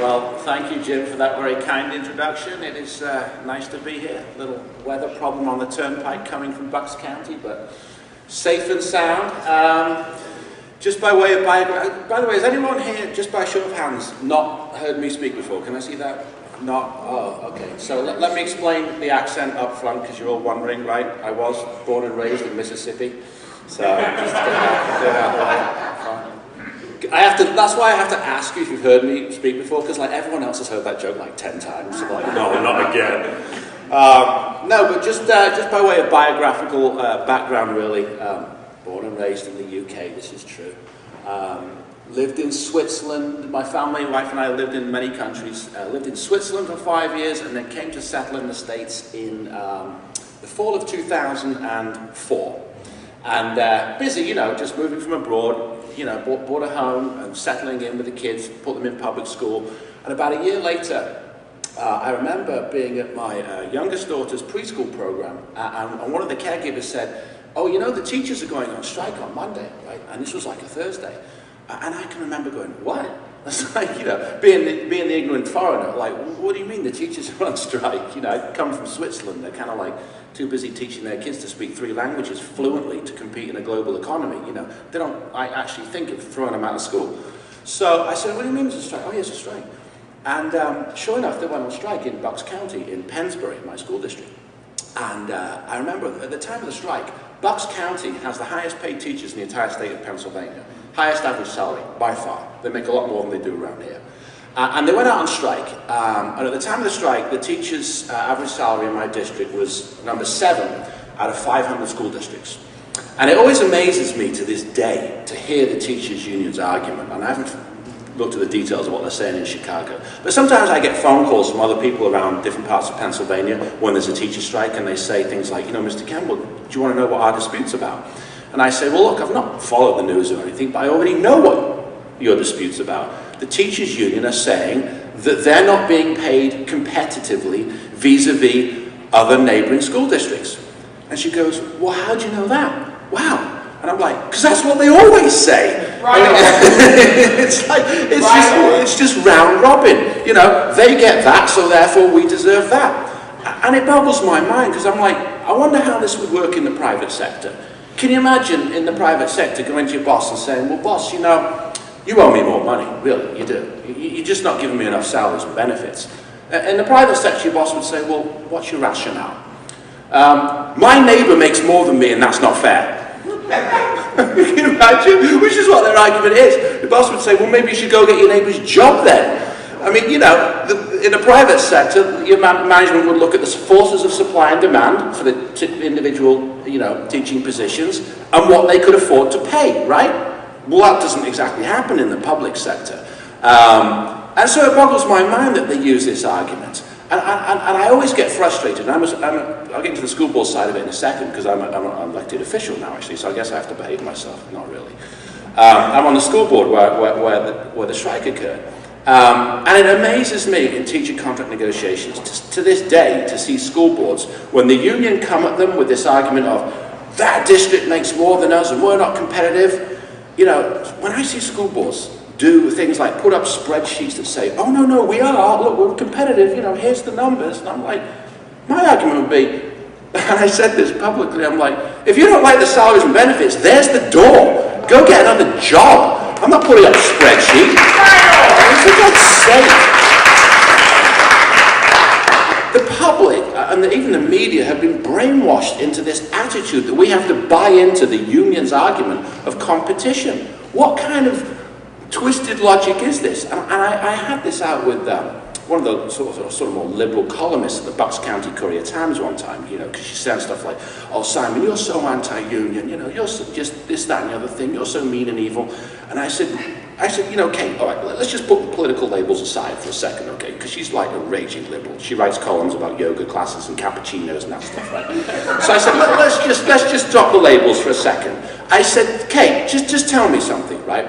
Well, thank you, Jim, for that very kind introduction. It is nice to be here. A little weather problem on the turnpike coming from Bucks County, but safe and sound. Just by way of biography, by the way, has anyone here, just by show of hands, not heard me speak before? Can I see that? Not? Oh, okay. So let me explain the accent up front, because you're all wondering, right? I was born and raised in Mississippi, so just to get that out of the way. That's why I have to ask you if you've heard me speak before, because like everyone else has heard that joke like 10 times. So like, no, not again. No, but just by way of biographical background, really. Born and raised in the UK, this is true. Lived in Switzerland. My family, wife and I lived in many countries. Lived in Switzerland for 5 years, and then came to settle in the States in the fall of 2004. And busy, you know, just moving from abroad. You know, bought a home and settling in with the kids, put them in public school. And about a year later, I remember being at my youngest daughter's preschool program, and one of the caregivers said, "Oh, you know, the teachers are going on strike on Monday, right?" And this was like a Thursday. And I can remember going, "What?" That's like, you know, being the ignorant foreigner, like, what do you mean the teachers are on strike? You know, I come from Switzerland, they're kind of like too busy teaching their kids to speak 3 languages fluently to compete in a global economy, you know. They don't actually think of throwing them out of school. So I said, "What do you mean there's a strike?" "Oh, yes, a strike." And sure enough, they went on strike in Bucks County, in Pennsbury, my school district. And I remember at the time of the strike, Bucks County has the highest paid teachers in the entire state of Pennsylvania. Highest average salary, by far. They make a lot more than they do around here. And they went out on strike. And at the time of the strike, the teachers' average salary in my district was number 7 out of 500 school districts. And it always amazes me to this day to hear the teachers' union's argument. And I haven't looked at the details of what they're saying in Chicago. But sometimes I get phone calls from other people around different parts of Pennsylvania when there's a teacher strike, and they say things like, "You know, Mr. Campbell, do you want to know what our dispute's about?" And I say, "Well, look, I've not followed the news or anything, but I already know what your dispute's about. The teachers' union are saying that they're not being paid competitively vis-a-vis other neighboring school districts." And she goes, "Well, how do you know that?" "Wow." And I'm like, "Because that's what they always say." Right. I mean, it's like, it's just round robin. You know, they get that, so therefore we deserve that. And it boggles my mind, because I'm like, I wonder how this would work in the private sector. Can you imagine in the private sector going to your boss and saying, "Well, boss, you know, you owe me more money, really, you do. You're just not giving me enough salaries and benefits." In the private sector, your boss would say, "Well, what's your rationale?" "My neighbour makes more than me, and that's not fair." Can you imagine? Which is what their argument is. The boss would say, "Well, maybe you should go get your neighbour's job then." I mean, you know, in the private sector, your management would look at the forces of supply and demand for the individual, you know, teaching positions and what they could afford to pay, right? Well, that doesn't exactly happen in the public sector. And so it boggles my mind that they use this argument. And I always get frustrated. I'll get into the school board side of it in a second, because I'm an elected official now, actually, so I guess I have to behave myself. Not really. I'm on the school board where the strike occurred. And it amazes me in teacher contract negotiations to this day to see school boards, when the union come at them with this argument of, "That district makes more than us and we're not competitive." You know, when I see school boards do things like put up spreadsheets that say, "Oh, no, we are, look, we're competitive, you know, here's the numbers." And I'm like, my argument would be, and I said this publicly, I'm like, if you don't like the salaries and benefits, there's the door. Go get another job. I'm not putting up a spreadsheet. For God's sake. The public and even the media have been brainwashed into this attitude that we have to buy into the union's argument of competition. What kind of twisted logic is this? And I had this out with one of the sort of more liberal columnists at the Bucks County Courier Times one time, you know, because she said stuff like, "Oh, Simon, you're so anti-union, you know, you're so just this, that, and the other thing, you're so mean and evil." And I said, you know, "Kate, all right, let's just put the political labels aside for a second, okay?" Because she's like a raging liberal. She writes columns about yoga classes and cappuccinos and that stuff, right? So I said, let's just drop the labels for a second. I said, "Kate, just tell me something, right?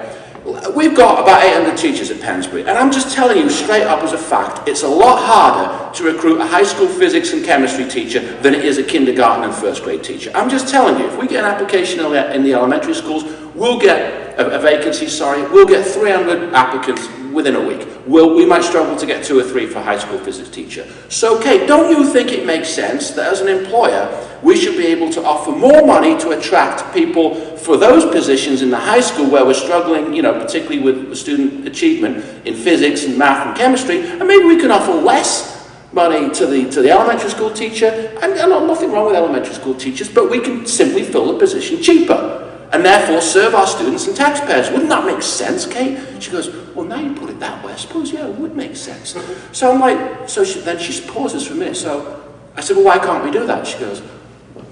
We've got about 800 teachers at Pennsbury, and I'm just telling you straight up as a fact, it's a lot harder to recruit a high school physics and chemistry teacher than it is a kindergarten and first grade teacher. I'm just telling you, if we get an application in the elementary schools, we'll get a vacancy, we'll get 300 applicants within a week. We might struggle to get 2 or 3 for a high school physics teacher. So, Kate, don't you think it makes sense that as an employer, we should be able to offer more money to attract people for those positions in the high school where we're struggling, you know, particularly with student achievement in physics and math and chemistry, and maybe we can offer less money to the elementary school teacher, and nothing wrong with elementary school teachers, but we can simply fill the position cheaper, and therefore serve our students and taxpayers. Wouldn't that make sense, Kate? She goes, well, now you put it that way, I suppose, yeah, it would make sense. So I'm like, then she pauses for a minute. So I said, well, why can't we do that? She goes,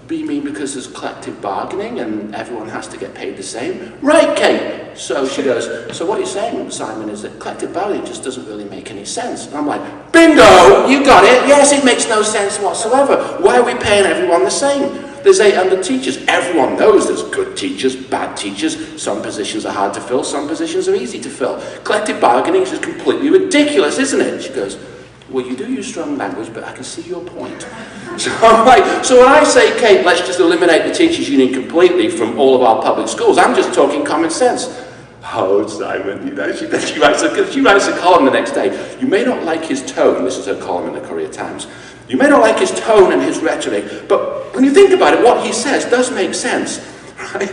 but you mean because there's collective bargaining and everyone has to get paid the same? Right, Kate. So she goes, so what you're saying, Simon, is that collective bargaining just doesn't really make any sense. And I'm like, bingo, you got it. Yes, it makes no sense whatsoever. Why are we paying everyone the same? There's 800 teachers. Everyone knows there's good teachers, bad teachers. Some positions are hard to fill, some positions are easy to fill. Collective bargaining is just completely ridiculous, isn't it? She goes, well, you do use strong language, but I can see your point. So I'm like, so when I say, Kate, let's just eliminate the teachers' union completely from all of our public schools, I'm just talking common sense. Oh, Simon, you know, she writes a column the next day. You may not like his tone, this is her column in the Courier Times. You may not like his tone and his rhetoric, but when you think about it, what he says does make sense. Right?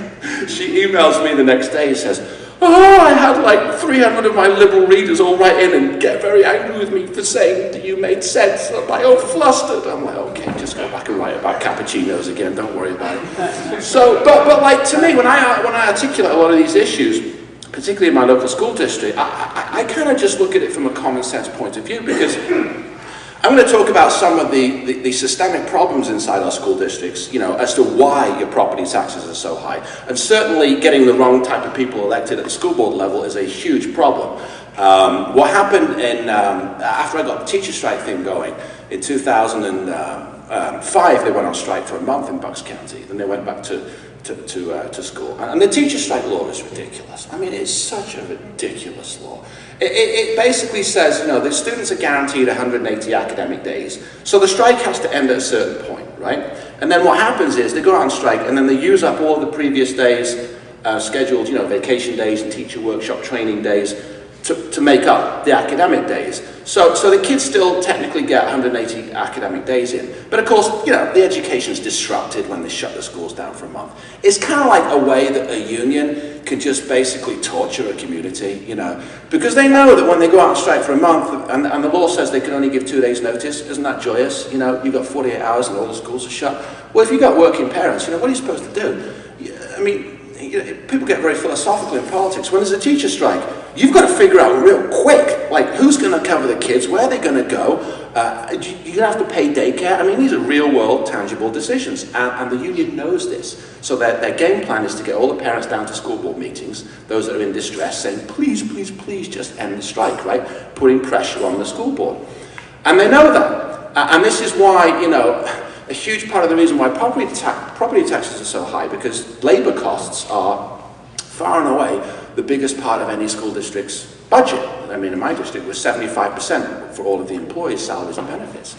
She emails me the next day and says, oh, I had like 300 of my liberal readers all write in and get very angry with me for saying that you made sense. I'm like, oh, flustered. I'm like, okay, just go back and write about cappuccinos again, don't worry about it. So, but like to me, when I articulate a lot of these issues, particularly in my local school district, I kind of just look at it from a common sense point of view, because I'm going to talk about some of the systemic problems inside our school districts, you know, as to why your property taxes are so high. And certainly getting the wrong type of people elected at the school board level is a huge problem. What happened after I got the teacher strike thing going, in 2005 they went on strike for a month in Bucks County, then they went back to school. And the teacher strike law is ridiculous. I mean, it's such a ridiculous law. It basically says, you know, the students are guaranteed 180 academic days, so the strike has to end at a certain point, right? And then what happens is they go out on strike and then they use up all the previous days, scheduled, you know, vacation days and teacher workshop training days to make up the academic days. So the kids still technically get 180 academic days in. But of course, you know, the education's disrupted when they shut the schools down for a month. It's kind of like a way that a union can just basically torture a community, you know, because they know that when they go out on strike for a month and the law says they can only give 2 days notice, isn't that joyous? You know, you've got 48 hours and all the schools are shut. Well, if you've got working parents, you know, what are you supposed to do? I mean, you know, people get very philosophical in politics. When there's a teacher strike, you've got to figure out real quick, like, who's going to cover the kids, where are they going to go, you're going to have to pay daycare. I mean, these are real-world, tangible decisions, and the union knows this. So their game plan is to get all the parents down to school board meetings, those that are in distress, saying, please, please, please just end the strike, right? Putting pressure on the school board. And they know that. And this is why, you know, a huge part of the reason why property taxes are so high, because labour costs are far and away the biggest part of any school district's budget. I mean, in my district, it was 75% for all of the employees' salaries and benefits.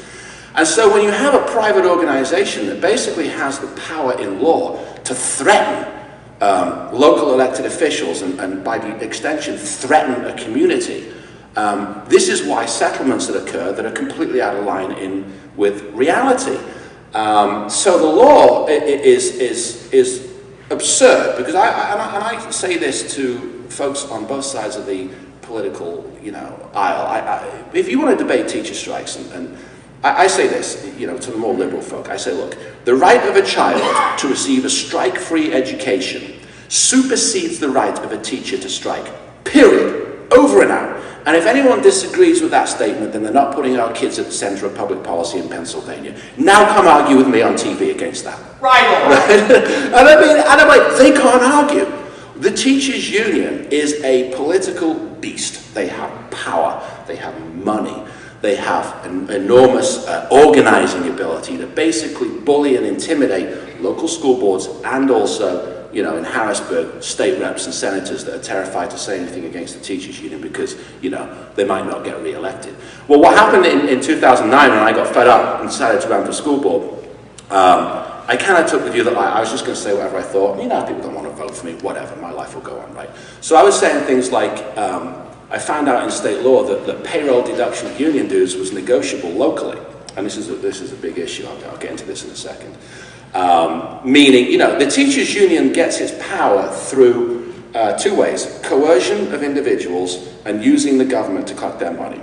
And so when you have a private organisation that basically has the power in law to threaten local elected officials and by the extension threaten a community, this is why settlements that occur that are completely out of line with reality. So the law is absurd, because I say this to folks on both sides of the political, you know, aisle. If you want to debate teacher strikes, and I say this, you know, to the more liberal folk, I say, look, the right of a child to receive a strike-free education supersedes the right of a teacher to strike, period, over and out. And if anyone disagrees with that statement, then they're not putting our kids at the centre of public policy in Pennsylvania. Now come argue with me on TV against that. Right. And I'm like, they can't argue. The teachers' union is a political beast. They have power, they have money, they have an enormous organising ability to basically bully and intimidate local school boards and also, you know, in Harrisburg, state reps and senators that are terrified to say anything against the teachers' union because, you know, they might not get re-elected. Well, what happened in 2009 when I got fed up and decided to run for school board, I kind of took the view that I was just going to say whatever I thought. You know, people don't want to vote vote for me, whatever, my life will go on, right? So I was saying things like, I found out in state law that payroll deduction of union dues was negotiable locally. And this is a big issue. I'll get into this in a second. Meaning, you know, the teachers' union gets its power through two ways: coercion of individuals and using the government to collect their money.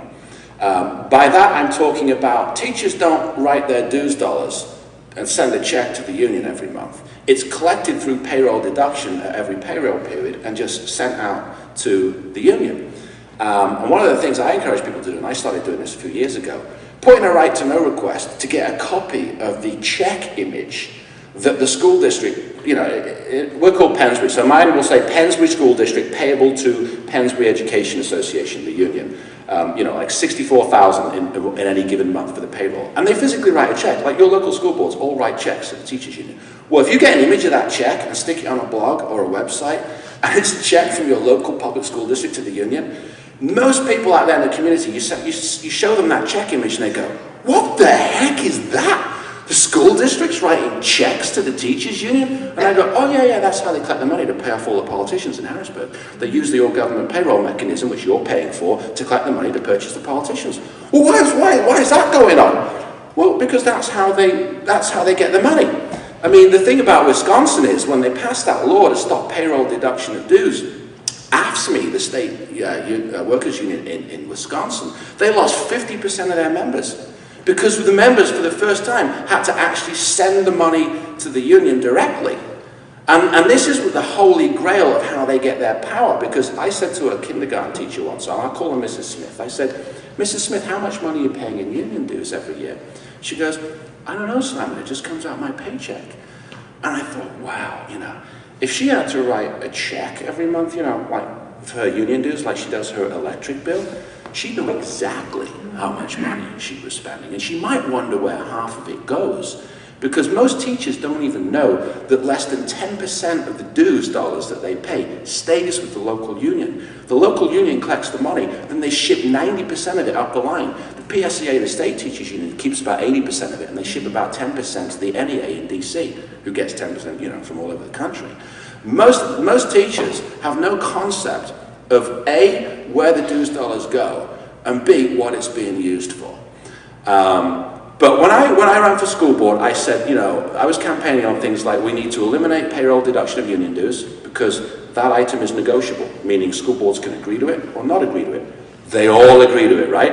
By that, I'm talking about teachers don't write their dues dollars and send a check to the union every month. It's collected through payroll deduction at every payroll period and just sent out to the union. And one of the things I encourage people to do, and I started doing this a few years ago, put in a right to know request to get a copy of the check image that the school district, you know, we're called Pensbury, so mine will say Pensbury School District payable to Pensbury Education Association, the union. You know, like 64,000 in any given month for the payroll. And they physically write a check, like your local school boards all write checks to the teachers union. Well, if you get an image of that check and stick it on a blog or a website, and it's a check from your local public school district to the union, most people out there in the community, you show them that check image and they go, what the heck is that? The school district's writing checks to the teachers union? And I go, oh yeah, that's how they collect the money to pay off all the politicians in Harrisburg. They use the all-government payroll mechanism, which you're paying for, to collect the money to purchase the politicians. Well, why is that going on? Well, because that's how they get the money. I mean, the thing about Wisconsin is, when they passed that law to stop payroll deduction of dues, AFSCME, the state workers union in Wisconsin, they lost 50% of their members. Because the members, for the first time, had to actually send the money to the union directly. And this is the holy grail of how they get their power. Because I said to a kindergarten teacher once, and I'll call her Mrs. Smith, I said, Mrs. Smith, how much money are you paying in union dues every year? She goes, I don't know, Simon, it just comes out of my paycheck. And I thought, wow, you know, if she had to write a check every month, you know, like for her union dues, like she does her electric bill, she'd know exactly how much money she was spending. And she might wonder where half of it goes. Because most teachers don't even know that less than 10% of the dues dollars that they pay stays with the local union. The local union collects the money, and they ship 90% of it up the line. The PSEA, the state teachers union, keeps about 80% of it, and they ship about 10% to the NEA in DC, who gets 10%, you know, from all over the country. Most teachers have no concept of A, where the dues dollars go, and B, what it's being used for. But when I ran for school board, I said, you know, I was campaigning on things like we need to eliminate payroll deduction of union dues because that item is negotiable, meaning school boards can agree to it or not agree to it. They all agree to it, right?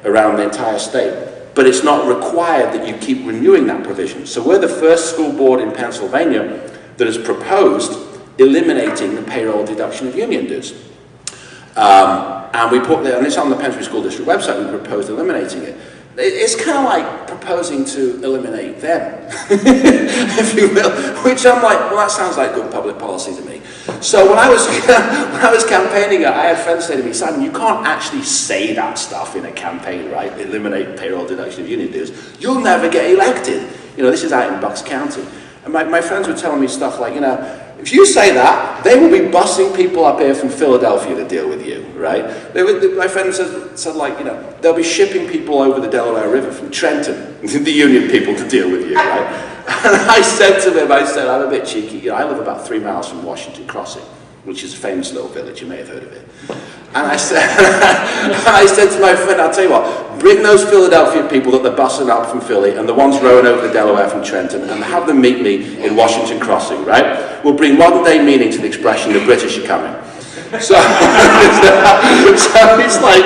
Around the entire state. But it's not required that you keep renewing that provision. So we're the first school board in Pennsylvania that has proposed eliminating the payroll deduction of union dues. And we put and it's on the Pensbury School District website, we proposed eliminating it. It's kind of like proposing to eliminate them, if you will, which I'm like, well, that sounds like good public policy to me. So when I was campaigning, I had friends say to me, Simon, you can't actually say that stuff in a campaign, right? Eliminate payroll deduction of union dues. You'll never get elected. You know, this is out in Bucks County. And my friends were telling me stuff like, you know, if you say that, they will be busing people up here from Philadelphia to deal with you, right? My friend said like, you know, they'll be shipping people over the Delaware River from Trenton, the union people, to deal with you, right? And I said to them, I'm a bit cheeky. You know, I live about 3 miles from Washington Crossing, which is a famous little village, you may have heard of it. And I said to my friend, I'll tell you what, bring those Philadelphia people that they're bussing up from Philly and the ones rowing over the Delaware from Trenton and have them meet me in Washington Crossing, right? We'll bring modern day meaning to the expression, the British are coming. So it's like,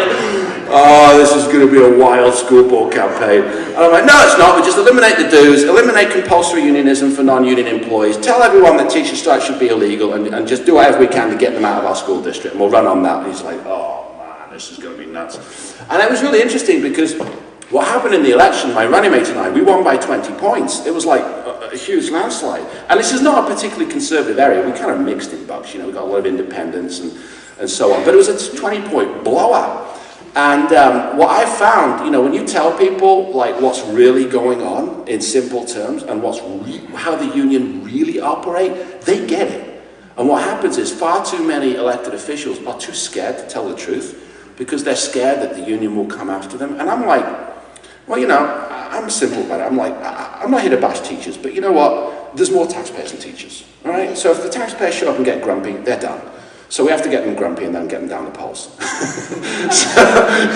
oh, this is going to be a wild school board campaign. And I'm like, no, it's not. We just eliminate the dues, eliminate compulsory unionism for non-union employees, tell everyone that teacher strikes should be illegal, and just do whatever we can to get them out of our school district, and we'll run on that. And he's like, oh, man, this is going to be nuts. And it was really interesting because what happened in the election, my running mate and I, we won by 20 points. It was like a huge landslide. And this is not a particularly conservative area. We kind of mixed in Bucks, you know, we got a lot of independents and so on. But it was a 20-point blowout. And what I found, you know, when you tell people like what's really going on in simple terms and how the union really operate, they get it. And what happens is far too many elected officials are too scared to tell the truth because they're scared that the union will come after them. And I'm like, well, you know, I'm simple about it. I'm like, I'm not here to bash teachers, but you know what? there's more taxpayers than teachers, all right? So if the taxpayers show up and get grumpy, they're done. So we have to get them grumpy and then get them down the polls.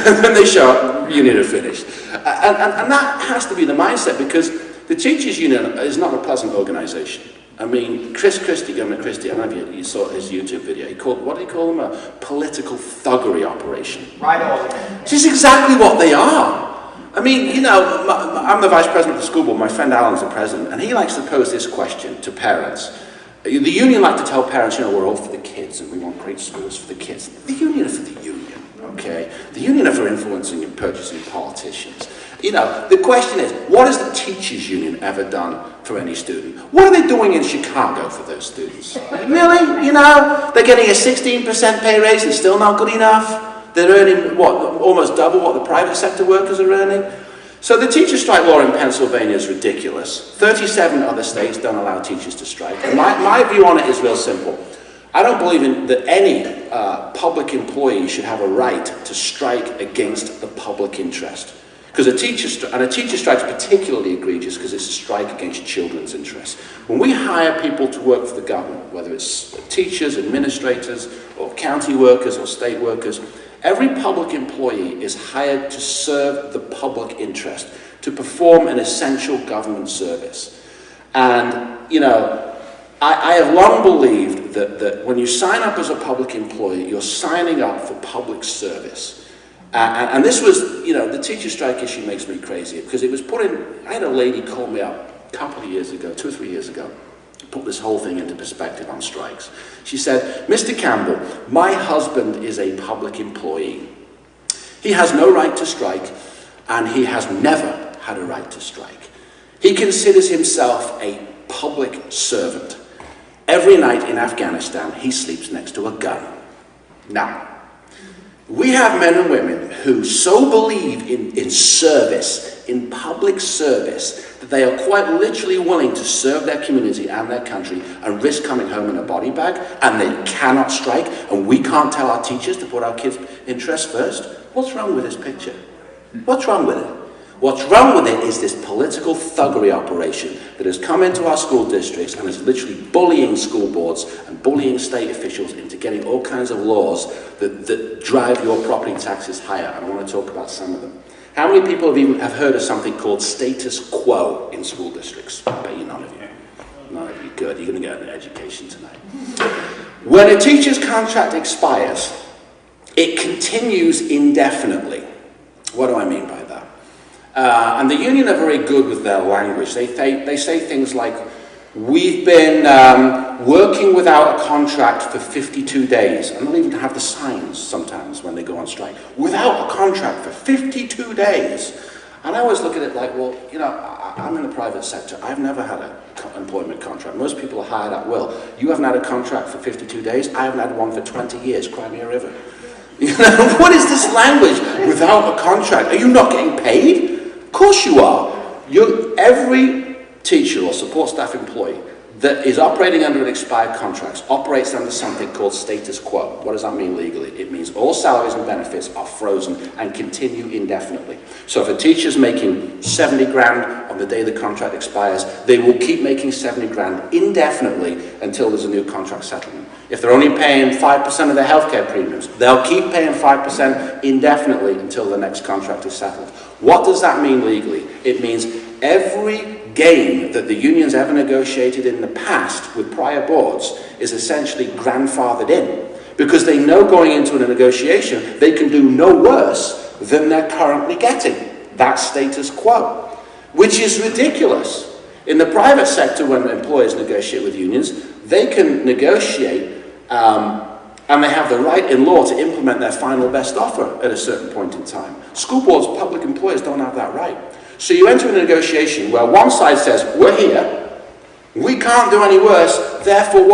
And then they show up, union are finished. And that has to be the mindset, because the teachers' union is not a pleasant organisation. I mean, Governor Christie, I don't know if you saw his YouTube video, what did he call them? A political thuggery operation. Right on. Which is exactly what they are. I mean, you know, I'm the vice president of the school board, my friend Alan's the president, and he likes to pose this question to parents. The union like to tell parents, you know, we're all for the kids and we want great schools for the kids. The union are for the union, okay? The union are for influencing and purchasing politicians. You know, the question is, what has the teachers' union ever done for any student? What are they doing in Chicago for those students? Really? You know, they're getting a 16% pay raise and still not good enough? They're earning, what, almost double what the private sector workers are earning? So the teacher strike law in Pennsylvania is ridiculous. 37 other states don't allow teachers to strike. And my view on it is real simple. I don't believe that any public employee should have a right to strike against the public interest. Because a teacher strike is particularly egregious because it's a strike against children's interests. When we hire people to work for the government, whether it's teachers, administrators, or county workers or state workers, every public employee is hired to serve the public interest, to perform an essential government service. And, you know, I have long believed that when you sign up as a public employee, you're signing up for public service. And this was, you know, the teacher strike issue makes me crazy, because it was put in, I had a lady call me up a couple of years ago, 2 or 3 years ago, put this whole thing into perspective on strikes. She said, Mr. Campbell, my husband is a public employee. He has no right to strike, and he has never had a right to strike. He considers himself a public servant. Every night in Afghanistan, he sleeps next to a gun. Now, we have men and women who so believe in service, in public service, that they are quite literally willing to serve their community and their country and risk coming home in a body bag, and they cannot strike, and we can't tell our teachers to put our kids' interests first. What's wrong with this picture? What's wrong with it? What's wrong with it is this political thuggery operation that has come into our school districts and is literally bullying school boards and bullying state officials into getting all kinds of laws that drive your property taxes higher. And I want to talk about some of them. How many people have heard of something called status quo in school districts? I bet you none of you. None of you. Good. You're going to get an education tonight. When a teacher's contract expires, it continues indefinitely. What do I mean by that? And the union are very good with their language. They say things like, we've been working without a contract for 52 days. And they'll even have the signs sometimes when they go on strike. Without a contract for 52 days. And I always look at it like, well, you know, I'm in the private sector. I've never had an employment contract. Most people are hired at will. You haven't had a contract for 52 days. I haven't had one for 20 years. Cry me a river. You know, what is this language? Without a contract. Are you not getting paid? Of course you are. Every teacher or support staff employee that is operating under an expired contract operates under something called status quo. What does that mean legally? It means all salaries and benefits are frozen and continue indefinitely. So if a teacher's making 70 grand on the day the contract expires, they will keep making 70 grand indefinitely until there's a new contract settlement. If they're only paying 5% of their healthcare premiums, they'll keep paying 5% indefinitely until the next contract is settled. What does that mean legally? It means every gain that the union's ever negotiated in the past with prior boards is essentially grandfathered in, because they know going into a negotiation they can do no worse than they're currently getting. That's status quo, which is ridiculous. In the private sector, when employers negotiate with unions, they can negotiate and they have the right in law to implement their final best offer at a certain point in time. School boards, public employers don't have that right. So you enter a negotiation where one side says, we're here, we can't do any worse, therefore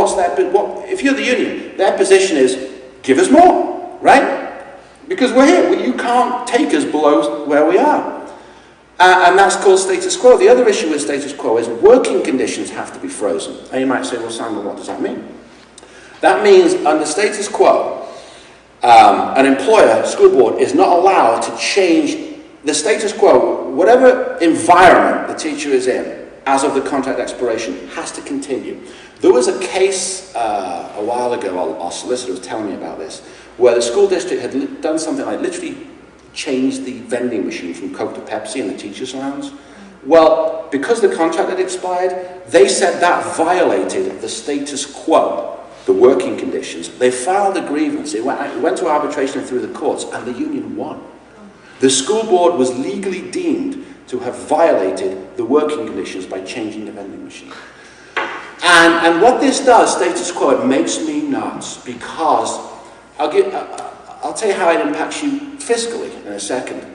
if you're the union, their position is, give us more, right? Because we're here, you can't take us below where we are. And that's called status quo. The other issue with status quo is working conditions have to be frozen. And you might say, well, Simon, what does that mean? That means under status quo, an employer, school board, is not allowed to change the status quo. Whatever environment the teacher is in, as of the contract expiration has to continue. There was a case a while ago, our solicitor was telling me about this, where the school district had done something like literally changed the vending machine from Coke to Pepsi in the teachers' lounge. Well, because the contract had expired, they said that violated the status quo, the working conditions. They filed a grievance. It went to arbitration through the courts, and the union won. The school board was legally deemed to have violated the working conditions by changing the vending machine. And what this does, status quo, it makes me nuts, because I'll tell you how it impacts you fiscally in a second.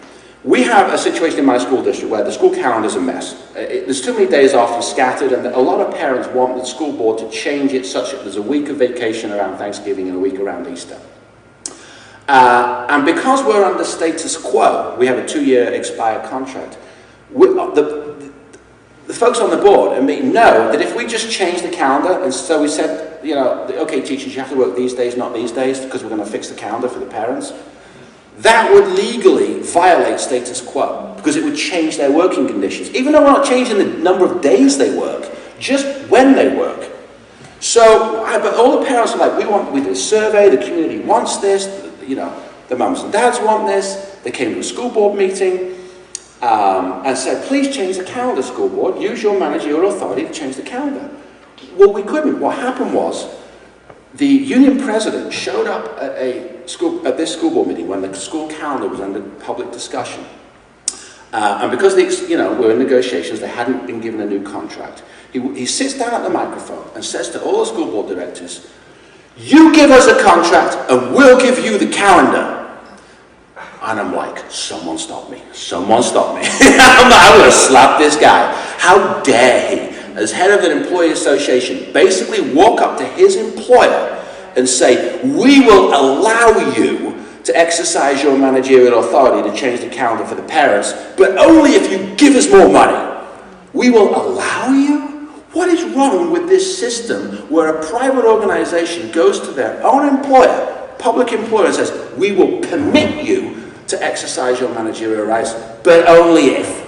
We have a situation in my school district where the school calendar is a mess. There's too many days off and scattered, and a lot of parents want the school board to change it such that there's a week of vacation around Thanksgiving and a week around Easter. And because we're under status quo, we have a 2-year expired contract, the folks on the board and me know that if we just change the calendar, and so we said, you know, okay, teachers, you have to work these days, not these days, because we're going to fix the calendar for the parents, that would legally violate status quo, because it would change their working conditions. Even though we're not changing the number of days they work, just when they work. So, but all the parents are like, we did a survey, the community wants this, you know, the mums and dads want this. They came to a school board meeting and said, please change the calendar, school board. Use your managerial authority to change the calendar. Well, we couldn't. What happened was, the union president showed up at this school board meeting when the school calendar was under public discussion. And because we're in negotiations, they hadn't been given a new contract. He sits down at the microphone and says to all the school board directors, you give us a contract and we'll give you the calendar. And I'm like, someone stop me. Someone stop me. I'm going to slap this guy. How dare he, as head of an employee association, basically walk up to his employer and say, we will allow you to exercise your managerial authority to change the calendar for the parents, but only if you give us more money. We will allow you? What is wrong with this system where a private organization goes to their own employer, public employer, and says, we will permit you to exercise your managerial rights, but only if.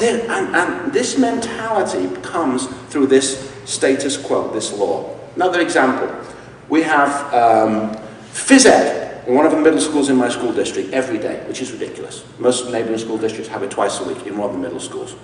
And this mentality comes through this status quo, this law. Another example, we have phys ed in one of the middle schools in my school district every day, which is ridiculous. Most neighboring school districts have it twice a week in one of the middle schools.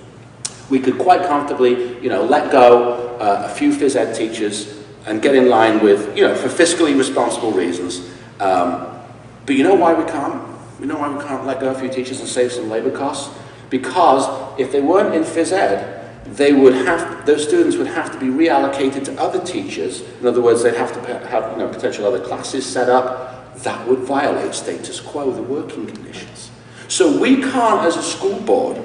We could quite comfortably, let go a few phys ed teachers and get in line with, for fiscally responsible reasons. But you know why we can't? You know why we can't let go a few teachers and save some labor costs? Because if they weren't in phys ed, those students would have to be reallocated to other teachers. In other words, they'd have to have potential other classes set up. That would violate status quo, the working conditions. So we can't, as a school board,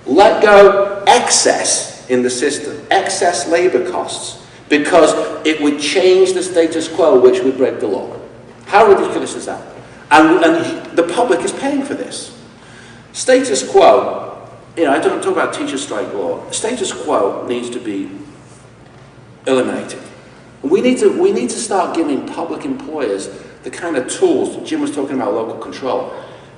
let go excess in the system, excess labor costs, because it would change the status quo, which would break the law. How ridiculous is that? And the public is paying for this. Status quo, I don't talk about teacher strike law. Status quo needs to be eliminated. We need to start giving public employers the kind of tools that Jim was talking about, local control,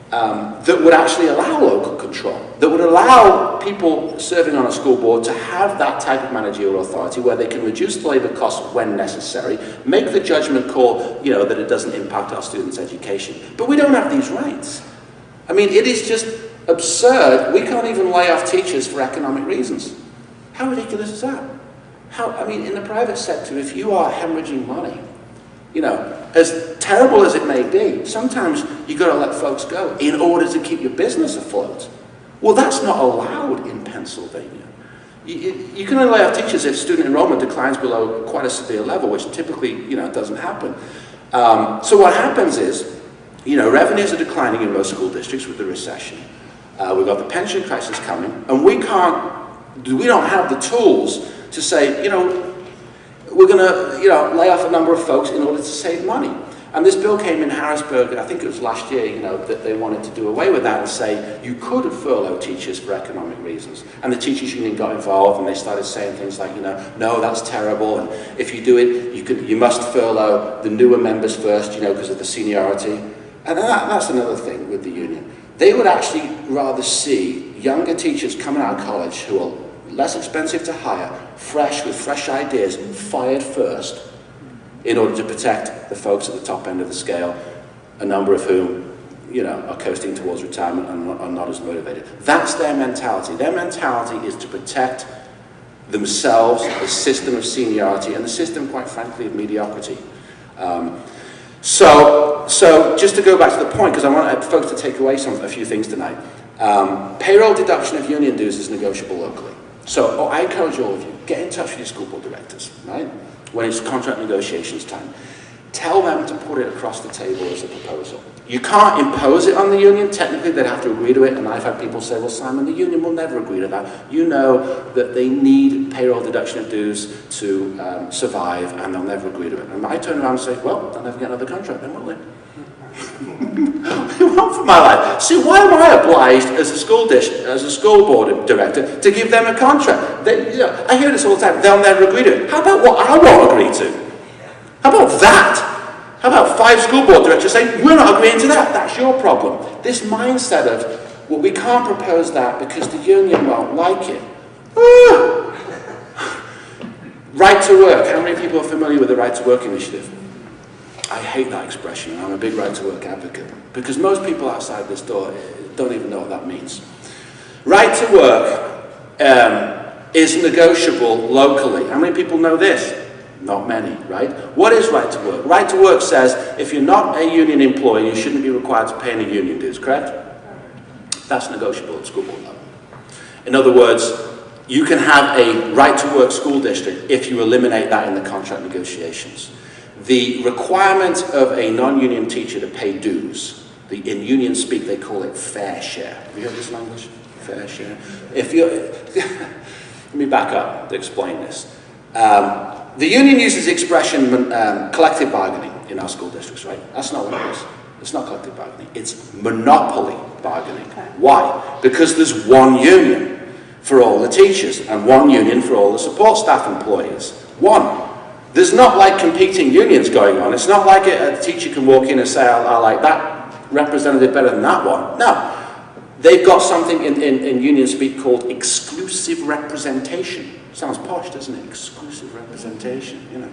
that would actually allow local control, that would allow people serving on a school board to have that type of managerial authority where they can reduce the labor costs when necessary, make the judgment call, that it doesn't impact our students' education. But we don't have these rights. I mean, it is just absurd. We can't even lay off teachers for economic reasons. How ridiculous is that? In the private sector, if you are hemorrhaging money, as terrible as it may be, sometimes you've got to let folks go in order to keep your business afloat. Well, that's not allowed in Pennsylvania. You can only lay off teachers if student enrollment declines below quite a severe level, which typically, doesn't happen. So what happens is, revenues are declining in most school districts with the recession. We've got the pension crisis coming, and we don't have the tools to say, we're going to, lay off a number of folks in order to save money. And this bill came in Harrisburg, I think it was last year, that they wanted to do away with that and say you could furlough teachers for economic reasons. And the teachers union got involved and they started saying things like, no, that's terrible. And if you do it, you must furlough the newer members first, because of the seniority. And that's another thing with the union. They would actually rather see younger teachers coming out of college who are less expensive to hire, fresh, with fresh ideas, fired first, in order to protect the folks at the top end of the scale, a number of whom, you know, are coasting towards retirement and are not as motivated. That's their mentality. Their mentality is to protect themselves, the system of seniority, and the system, quite frankly, of mediocrity. So just to go back to the point, because I want folks to take away a few things tonight. Payroll deduction of union dues is negotiable locally. So I encourage all of you, get in touch with your school board directors, right? When it's contract negotiations time. Tell them to put it across the table as a proposal. You can't impose it on the union. Technically, they'd have to agree to it. And I've had people say, well, Simon, the union will never agree to that. You know that they need payroll deduction of dues to survive, and they'll never agree to it. And I turn around and say, well, they'll never get another contract then, will they? What for my life? See, why am I obliged as a school board director to give them a contract? You know, I hear this all the time. They'll never agree to it. How about what I won't agree to? How about that? How about 5 school board directors saying, we're not agreeing to that? That's your problem. This mindset of, well, we can't propose that because the union won't like it. Right to work. How many people are familiar with the Right to Work initiative? I hate that expression, and I'm a big right to work advocate, because most people outside this door don't even know what that means. Right to work is negotiable locally. How many people know this? Not many, right? What is right to work? Right to work says if you're not a union employee, you shouldn't be required to pay any union dues, correct? That's negotiable at school board level. In other words, you can have a right to work school district if you eliminate that in the contract negotiations. The requirement of a non-union teacher to pay dues, in union speak they call it fair share. Have you heard this language? Fair share. If you let me back up to explain this. The union uses the expression collective bargaining in our school districts, right? That's not what it is. It's not collective bargaining. It's monopoly bargaining. Why? Because there's one union for all the teachers and one union for all the support staff employees. One. There's not like competing unions going on. It's not like a teacher can walk in and say, I like that representative better than that one. No. They've got something in union speak called exclusive representation. Sounds posh, doesn't it? Exclusive representation, you know.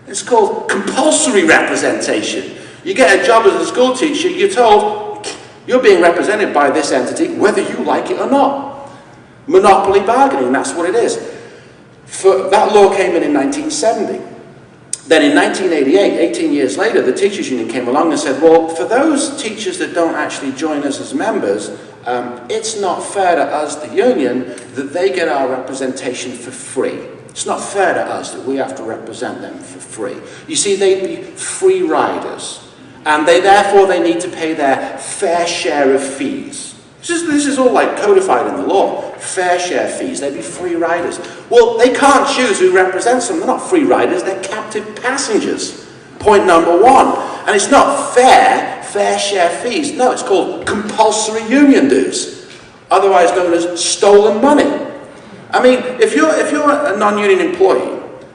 It's called compulsory representation. You get a job as a school teacher, you're told you're being represented by this entity whether you like it or not. Monopoly bargaining, that's what it is. That law came in 1970. Then in 1988, 18 years later, the teachers union came along and said, well, for those teachers that don't actually join us as members, it's not fair to us, the union, that they get our representation for free. It's not fair to us that we have to represent them for free. You see, they'd be free riders, and therefore they need to pay their fair share of fees. This is all like codified in the law. Fair share fees, they'd be free riders. Well, they can't choose who represents them. They're not free riders, they're captive passengers. Point number 1. And it's not fair share fees. No, it's called compulsory union dues, otherwise known as stolen money. I mean, if you're a non-union employee,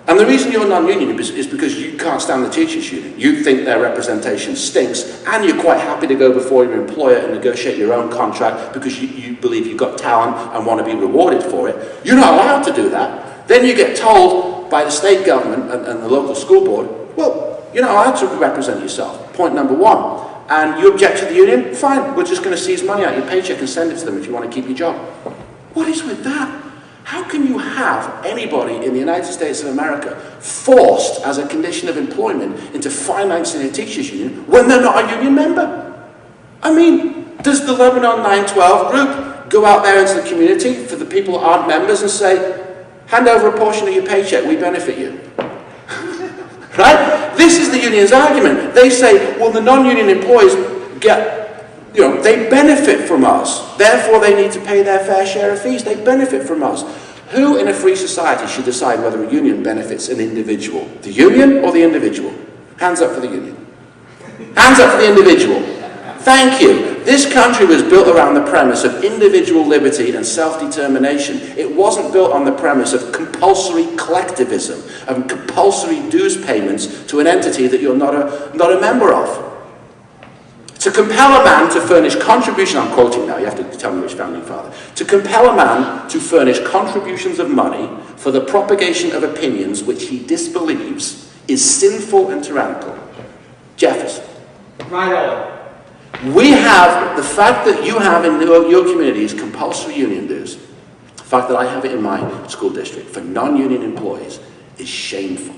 and the reason you're non-union is because you can't stand the teachers' union. You think their representation stinks, and you're quite happy to go before your employer and negotiate your own contract because you believe you've got talent and want to be rewarded for it. You're not allowed to do that. Then you get told by the state government and the local school board, well, you're not allowed to represent yourself. Point number 1. And you object to the union? Fine, we're just going to seize money out of your paycheck and send it to them if you want to keep your job. What is with that? How can you have anybody in the United States of America forced as a condition of employment into financing a teachers' union when they're not a union member? I mean, does the Lebanon 912 group go out there into the community for the people that aren't members and say, hand over a portion of your paycheck, we benefit you? Right? This is the union's argument. They say, well, the non-union employees they benefit from us. Therefore, they need to pay their fair share of fees. They benefit from us. Who in a free society should decide whether a union benefits an individual? The union or the individual? Hands up for the union. Hands up for the individual. Thank you. This country was built around the premise of individual liberty and self-determination. It wasn't built on the premise of compulsory collectivism and compulsory dues payments to an entity that you're not a member of. To compel a man to furnish contribution, I'm quoting now, you have to tell me which founding father. To compel a man to furnish contributions of money for the propagation of opinions which he disbelieves is sinful and tyrannical. Jefferson. Right on. We have, the fact that you have in your communities compulsory union dues, the fact that I have it in my school district for non-union employees is shameful.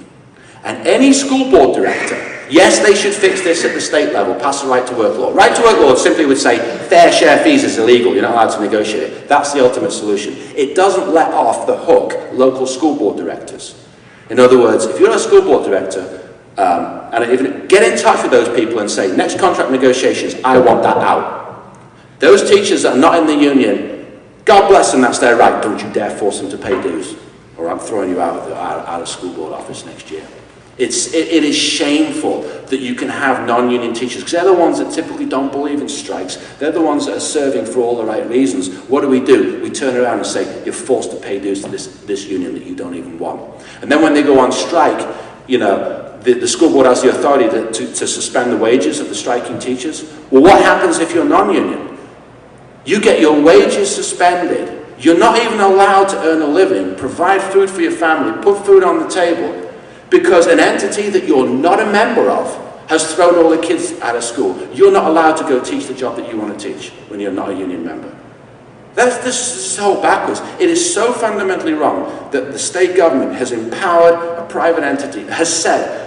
And any school board director, yes, they should fix this at the state level, pass the right to work law. Right to work law simply would say fair share fees is illegal, you're not allowed to negotiate it. That's the ultimate solution. It doesn't let off the hook local school board directors. In other words, if you're a school board director, and even get in touch with those people and say, next contract negotiations, I want that out. Those teachers that are not in the union, God bless them, that's their right. Don't you dare force them to pay dues, or I'm throwing you out of school board office next year. It is shameful that you can have non-union teachers, because they're the ones that typically don't believe in strikes. They're the ones that are serving for all the right reasons. What do? We turn around and say, you're forced to pay dues to this union that you don't even want. And then when they go on strike, you know, the school board has the authority to suspend the wages of the striking teachers. Well, what happens if you're non-union? You get your wages suspended. You're not even allowed to earn a living, provide food for your family, put food on the table, because an entity that you're not a member of has thrown all the kids out of school. You're not allowed to go teach the job that you want to teach when you're not a union member. This is so backwards. It is so fundamentally wrong that the state government has empowered a private entity, has said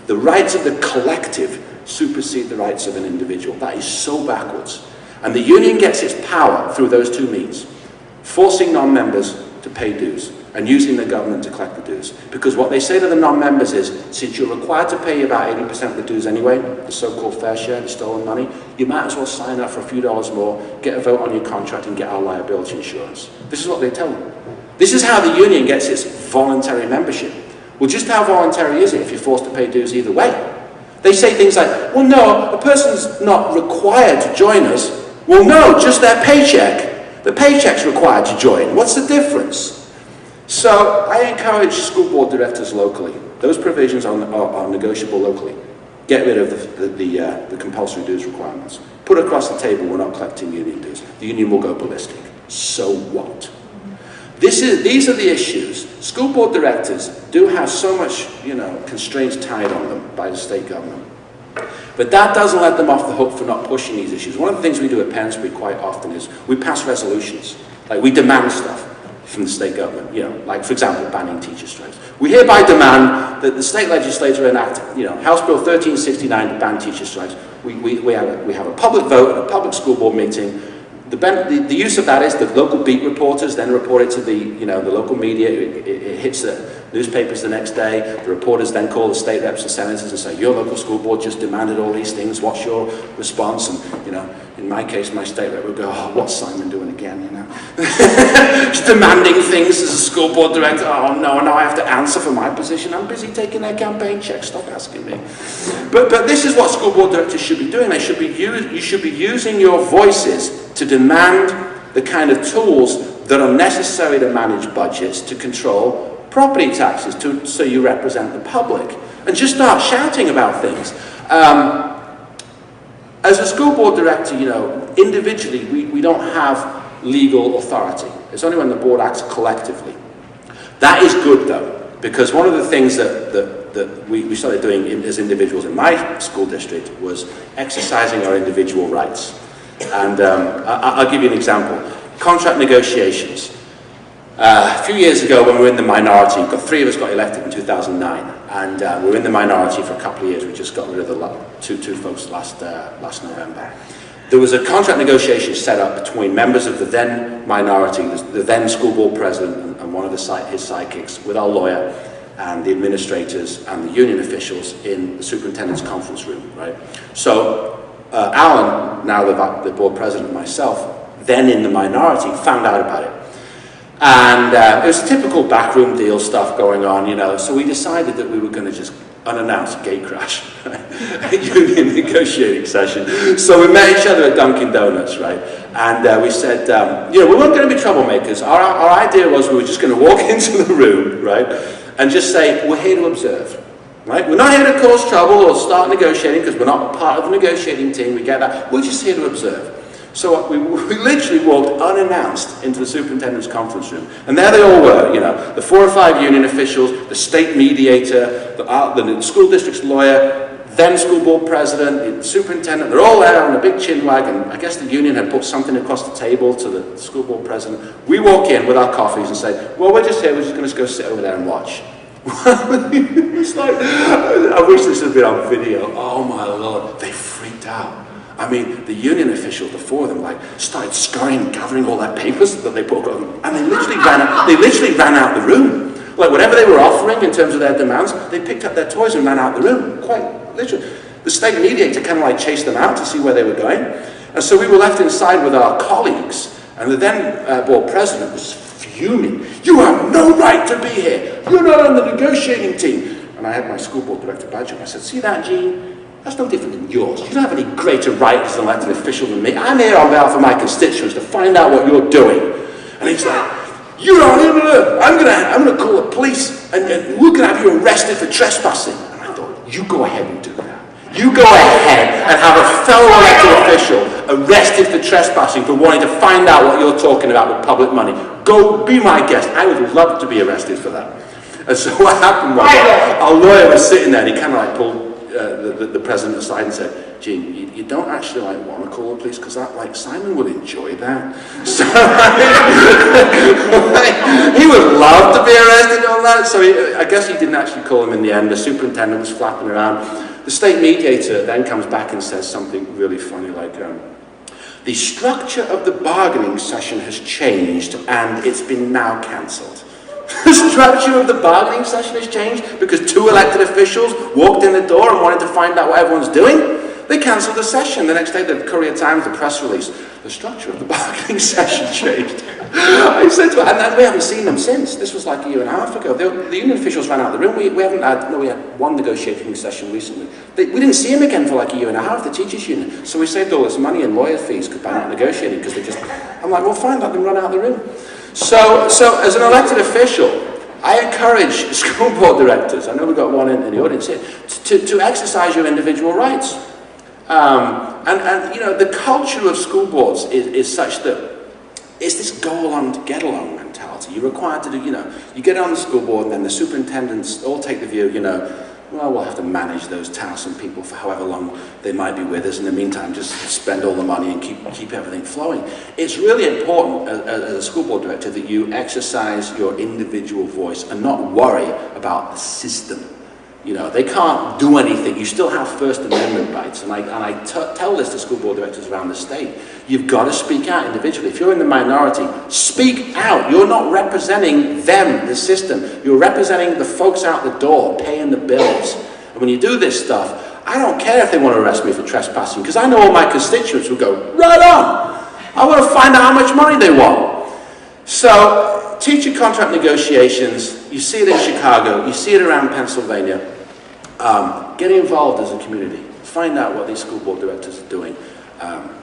the rights of the collective supersede the rights of an individual. That is so backwards. And the union gets its power through those two means: forcing non-members to pay dues and using the government to collect the dues. Because what they say to the non-members is, since you're required to pay about 80% of the dues anyway, the so-called fair share, the stolen money, you might as well sign up for a few dollars more, get a vote on your contract and get our liability insurance. This is what they tell them. This is how the union gets its voluntary membership. Well, just how voluntary is it if you're forced to pay dues either way? They say things like, well, no, a person's not required to join us. Well, no, just their paycheck. The paycheck's required to join. What's the difference? So I encourage school board directors locally. Those provisions are negotiable locally. Get rid of the compulsory dues requirements. Put across the table, we're not collecting union dues. The union will go ballistic. So what? These are the issues. School board directors do have so much, constraints tied on them by the state government. But that doesn't let them off the hook for not pushing these issues. One of the things we do at Pensbury quite often is we pass resolutions. Like, we demand stuff from the state government, like, for example, banning teacher strikes. We hereby demand that the state legislature enact, House Bill 1369 to ban teacher strikes. We have a public vote at a public school board meeting. The use of that is the local beat reporters then report it to the local media. It hits the newspapers the next day. The reporters then call the state reps and senators and say, your local school board just demanded all these things. What's your response? And in my case, my state rep would go, oh, what's Simon doing again? Just demanding things as a school board director. Oh no, now I have to answer for my position. I'm busy taking their campaign checks. Stop asking me. But this is what school board directors should be doing. You should be using your voices to demand the kind of tools that are necessary to manage budgets, to control property taxes, so you represent the public, and just start shouting about things. As a school board director, individually, we don't have legal authority. It's only when the board acts collectively. That is good, though, because one of the things that we started doing as individuals in my school district was exercising our individual rights. And I'll give you an example. Contract negotiations. A few years ago, when we were in the minority, three of us got elected in 2009, and we were in the minority for a couple of years. We just got rid of the two folks last November. There was a contract negotiation set up between members of the then minority, the then school board president, and one of his sidekicks, with our lawyer and the administrators and the union officials in the superintendent's conference room, right? So Alan, now the board president, and myself, then in the minority, found out about it. And it was typical backroom deal stuff going on, so we decided that we were going to just unannounced gate crash, a union negotiating session. So we met each other at Dunkin' Donuts, right? And we said, we weren't going to be troublemakers. Our idea was we were just going to walk into the room, right? And just say, we're here to observe. right? We're not here to cause trouble or start negotiating because we're not part of the negotiating team, we get that. We're just here to observe. So we literally walked unannounced into the superintendent's conference room. And there they all were, you know, the 4 or 5 union officials, the state mediator, the school district's lawyer, then school board president, the superintendent, they're all there on a big chin wag, and I guess the union had put something across the table to the school board president. We walk in with our coffees and say, well, we're just here, we're just going to go sit over there and watch. It's like, I wish this had been on video. Oh my Lord, they freaked out. I mean, the union officials, the 4 of them, like, started scurrying, gathering all that papers that they put on, and they literally ran out the room. Like, whatever they were offering in terms of their demands, they picked up their toys and ran out the room, quite literally. The state mediator kind of like chased them out to see where they were going. And so we were left inside with our colleagues, and the then board president was fuming. You have no right to be here. You're not on the negotiating team. And I had my school board director badge on. I said, see that, Gene? That's no different than yours. You don't have any greater right as an elected official than me. I'm here on behalf of my constituents to find out what you're doing. And he's like, you don't even know. I'm gonna call the police, and we're gonna have you arrested for trespassing. And I thought, you go ahead and do that. You go ahead and have a fellow elected official arrested for trespassing for wanting to find out what you're talking about with public money. Go be my guest. I would love to be arrested for that. And so what happened was, our lawyer was sitting there, and he kind of like pulled the president aside and said, Gene, you don't actually like want to call the police because that, like, Simon would enjoy that. So he would love to be arrested on that. So I guess he didn't actually call him in the end. The superintendent was flapping around. The state mediator then comes back and says something really funny, like, the structure of the bargaining session has changed and it's been now cancelled. The structure of the bargaining session has changed because 2 elected officials walked in the door and wanted to find out what everyone's doing. They cancelled the session. The next day, the Courier Times, the press release, the structure of the bargaining session changed. I said to her, and we haven't seen them since. This was like a year and a half ago. The union officials ran out of the room. We had one negotiating session recently. We didn't see him again for like a year and a half, the teachers union. So we saved all this money in lawyer fees by not negotiating because I'm like, well, fine, let them run out of the room. So as an elected official, I encourage school board directors, I know we've got one in the audience here, to exercise your individual rights. And you know, the culture of school boards is such that it's this go along to get along mentality. You're required to do, you know, you get on the school board and then the superintendents all take the view, you know, well, we'll have to manage those tiresome people for however long they might be with us. In the meantime, just spend all the money and keep everything flowing. It's really important as a school board director that you exercise your individual voice and not worry about the system. You know, they can't do anything. You still have First Amendment rights. And I tell this to school board directors around the state. You've got to speak out individually. If you're in the minority, speak out. You're not representing them, the system. You're representing the folks out the door, paying the bills. And when you do this stuff, I don't care if they want to arrest me for trespassing, because I know all my constituents will go, right on. I want to find out how much money they want. So, teacher contract negotiations, you see it in Chicago, you see it around Pennsylvania. Get involved as a community. Find out what these school board directors are doing.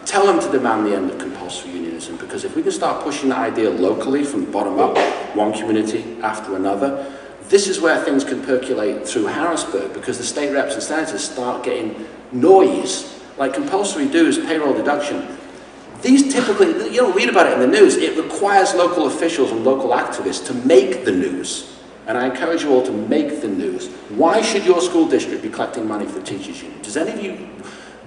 Tell them to demand the end of compulsory unionism, because if we can start pushing that idea locally from the bottom up, one community after another, this is where things can percolate through Harrisburg, because the state reps and senators start getting noise, like compulsory dues, payroll deduction. These typically, you don't read about it in the news, it requires local officials and local activists to make the news. And I encourage you all to make the news. Why should your school district be collecting money for the teachers union? Does any of you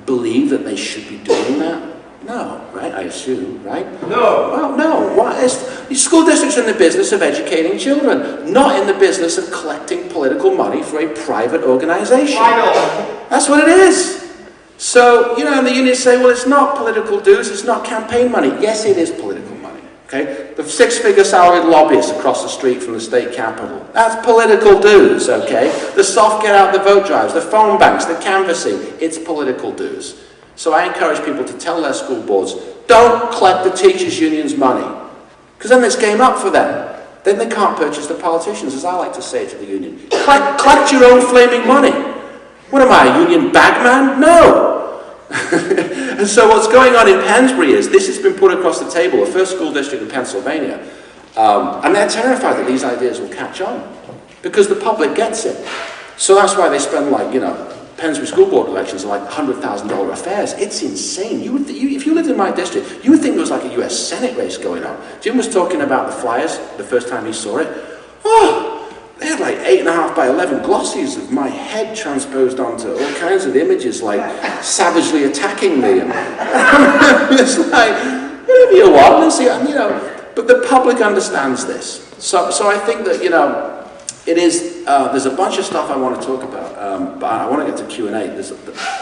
believe that they should be doing that? No, right? I assume, right? No. Well, no. Why? The school district's in the business of educating children, not in the business of collecting political money for a private organization. I know. That's what it is. So, you know, and the unions say, well, it's not political dues, it's not campaign money. Yes, it is political money, okay? The 6-figure salaried lobbyists across the street from the state capitol, that's political dues, okay? The soft get out the vote drives, the phone banks, the canvassing, it's political dues. So I encourage people to tell their school boards, don't collect the teachers' union's money, because then it's game up for them. Then they can't purchase the politicians, as I like to say to the union. Collect your own flaming money. What am I, a union bagman? No. And so what's going on in Pennsbury is, this has been put across the table, the first school district in Pennsylvania, and they're terrified that these ideas will catch on, because the public gets it. So that's why they spend like, you know, Pensbury school board elections are like $100,000 affairs. It's insane. If you lived in my district, you would think there was like a US Senate race going on. Jim was talking about the flyers the first time he saw it. Oh, they had like 8.5 by 11 glossies of my head transposed onto all kinds of images, like savagely attacking me. And it's like, whatever you want, and see, you know. But the public understands this. So I think that, you know, it is, there's a bunch of stuff I want to talk about, but I want to get to Q&A.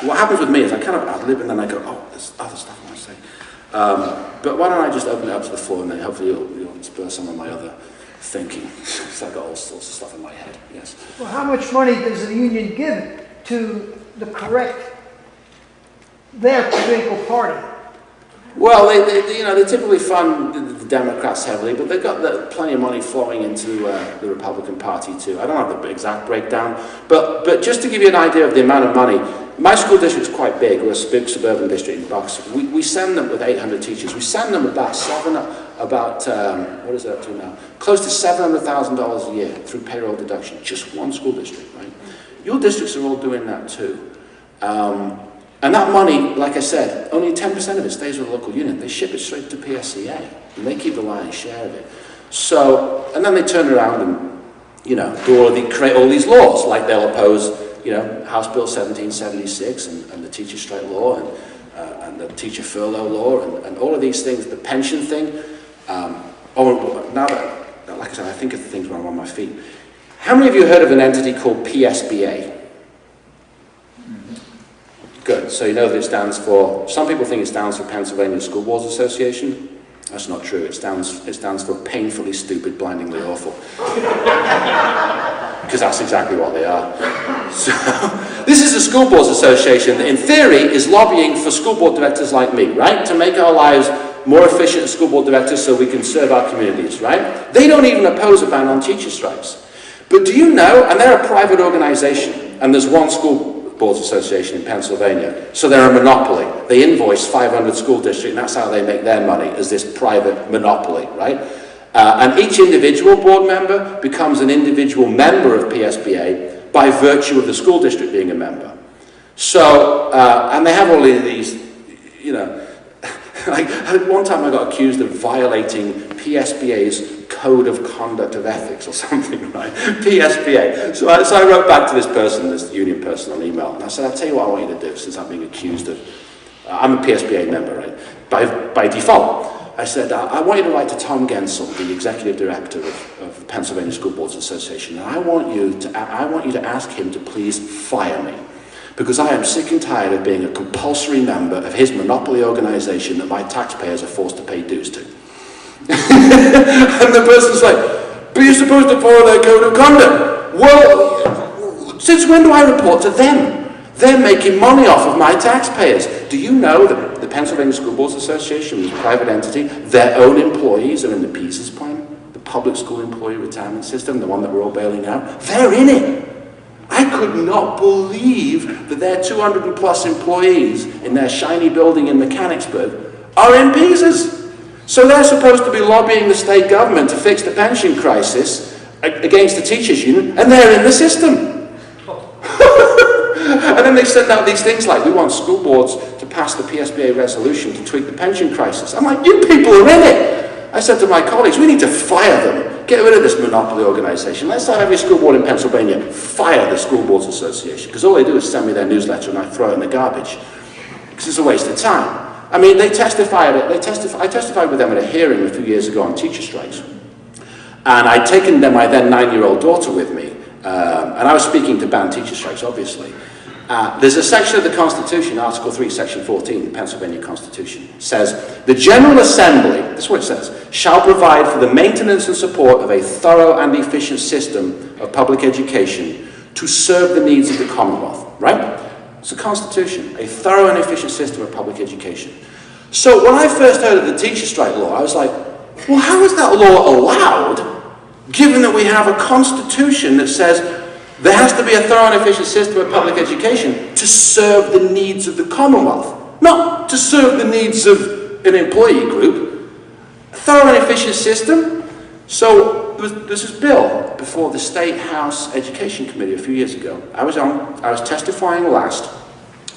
What happens with me is I kind of ad-lib and then I go, oh, there's other stuff I want to say. But why don't I just open it up to the floor and then hopefully you'll spur some of my other thinking. Because I've got all sorts of stuff in my head, yes. Well, how much money does the union give to their political party? Well, they typically fund the Democrats heavily, but they've got plenty of money flowing into the Republican Party too. I don't have the exact breakdown, but just to give you an idea of the amount of money, my school district's quite big. We're a big suburban district in Bucks. We send them with 800 teachers. We send them what is that up to now? Close to $700,000 a year through payroll deduction. Just one school district, right? Your districts are all doing that too. And that money, like I said, only 10% of it stays with the local union. They ship it straight to PSCA, and they keep the lion's share of it. So, and then they turn around and, you know, create all these laws, like they'll oppose, you know, House Bill 1776 and the teacher strike law and the teacher furlough law and all of these things, the pension thing. Now that, like I said, I think of the things when I'm on my feet. How many of you heard of an entity called PSBA? Good, so you know that it stands for, some people think it stands for Pennsylvania School Boards Association. That's not true, it stands for painfully stupid, blindingly awful. Because that's exactly what they are. So, this is a School Boards Association that in theory is lobbying for school board directors like me, right? To make our lives more efficient as school board directors so we can serve our communities, right? They don't even oppose a ban on teacher strikes. But do you know, and they're a private organization, and there's one school Boards Association in Pennsylvania, so they're a monopoly. They invoice 500 school districts, and that's how they make their money, as this private monopoly, right? And each individual board member becomes an individual member of PSBA by virtue of the school district being a member. So, and they have all of these, you know, like one time I got accused of violating PSBA's Code of Conduct of Ethics or something, right? PSBA. So I wrote back to this person, this union person, on email, and I said, I'll tell you what I want you to do, since I'm being accused of, I'm a PSBA member, right? By default. I said, I want you to write to Tom Gensel, the executive director of the Pennsylvania School Boards Association, and I want you to ask him to please fire me, because I am sick and tired of being a compulsory member of his monopoly organization that my taxpayers are forced to pay dues to. And the person's like, but you're supposed to follow their code of conduct. Well, since when do I report to them? They're making money off of my taxpayers. Do you know that the Pennsylvania School Boards Association is a private entity? Their own employees are in the PESAS plan, the public school employee retirement system, the one that we're all bailing out. They're in it. I could not believe that their 200 plus employees in their shiny building in Mechanicsburg are in PESAS. So they're supposed to be lobbying the state government to fix the pension crisis against the teachers union, and they're in the system. And then they send out these things like, we want school boards to pass the PSBA resolution to tweak the pension crisis. I'm like, you people are in it. I said to my colleagues, we need to fire them. Get rid of this monopoly organization. Let's have every school board in Pennsylvania fire the School Boards Association, because all they do is send me their newsletter and I throw it in the garbage. Because it's a waste of time. I mean, I testified with them at a hearing a few years ago on teacher strikes. And I'd taken my then 9-year-old daughter with me, and I was speaking to ban teacher strikes, obviously. There's a section of the Constitution, Article 3, Section 14, the Pennsylvania Constitution, says, the General Assembly, this is what it says, shall provide for the maintenance and support of a thorough and efficient system of public education to serve the needs of the Commonwealth, right? It's the Constitution, a thorough and efficient system of public education. So when I first heard of the teacher strike law, I was like, well, how is that law allowed, given that we have a Constitution that says there has to be a thorough and efficient system of public education to serve the needs of the Commonwealth, not to serve the needs of an employee group. A thorough and efficient system. So there's this bill before the State House Education Committee a few years ago. I was testifying last.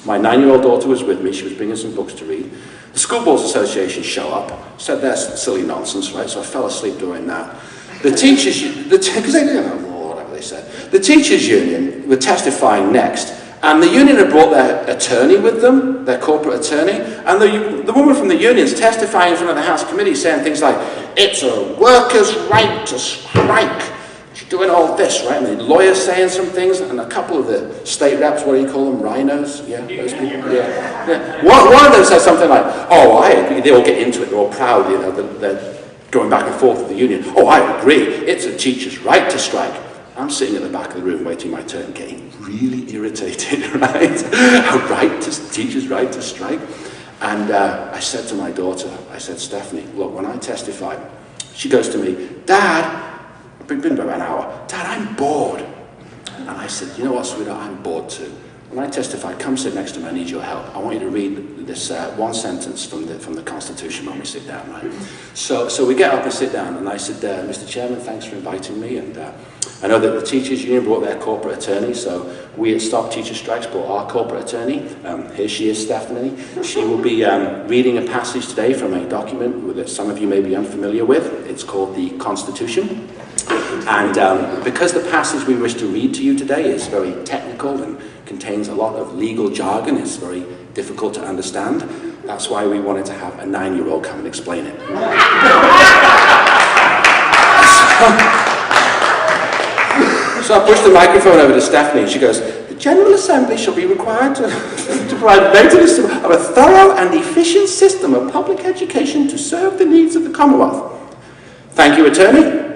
My 9-year-old daughter was with me. She was bringing some books to read. The School Boards Association show up, said that's silly nonsense, right? So I fell asleep doing that. The teachers, because they didn't know whatever they said. The teachers' union were testifying next, and the union had brought their attorney with them, their corporate attorney, and the woman from the union's testifying in front of the House Committee saying things like, it's a worker's right to strike. She's doing all this, right? And the lawyer's saying some things, and a couple of the state reps, what do you call them, rhinos? Yeah, those people? Yeah. One of them says something like, oh, I agree. They all get into it, they're all proud, you know, they're going back and forth with the union. Oh, I agree, it's a teacher's right to strike. I'm sitting at the back of the room waiting my turn, getting really irritated, right? Teacher's right to strike. And I said to my daughter, I said, Stephanie, look, when I testify, she goes to me, Dad, it's been about an hour, Dad, I'm bored. And I said, you know what, sweetheart, I'm bored too. When I testify, come sit next to me, I need your help. I want you to read this one sentence from the Constitution when we sit down, right? So we get up and sit down, and I said, Mr. Chairman, thanks for inviting me, and I know that the Teachers Union brought their corporate attorney, so we at Stop Teacher Strikes brought our corporate attorney. Here she is, Stephanie. She will be reading a passage today from a document that some of you may be unfamiliar with. It's called the Constitution. And because the passage we wish to read to you today is very technical and contains a lot of legal jargon, it's very difficult to understand, that's why we wanted to have a 9-year-old come and explain it. So I pushed the microphone over to Stephanie and she goes, the General Assembly shall be required to provide maintenance of a thorough and efficient system of public education to serve the needs of the Commonwealth. Thank you, Attorney.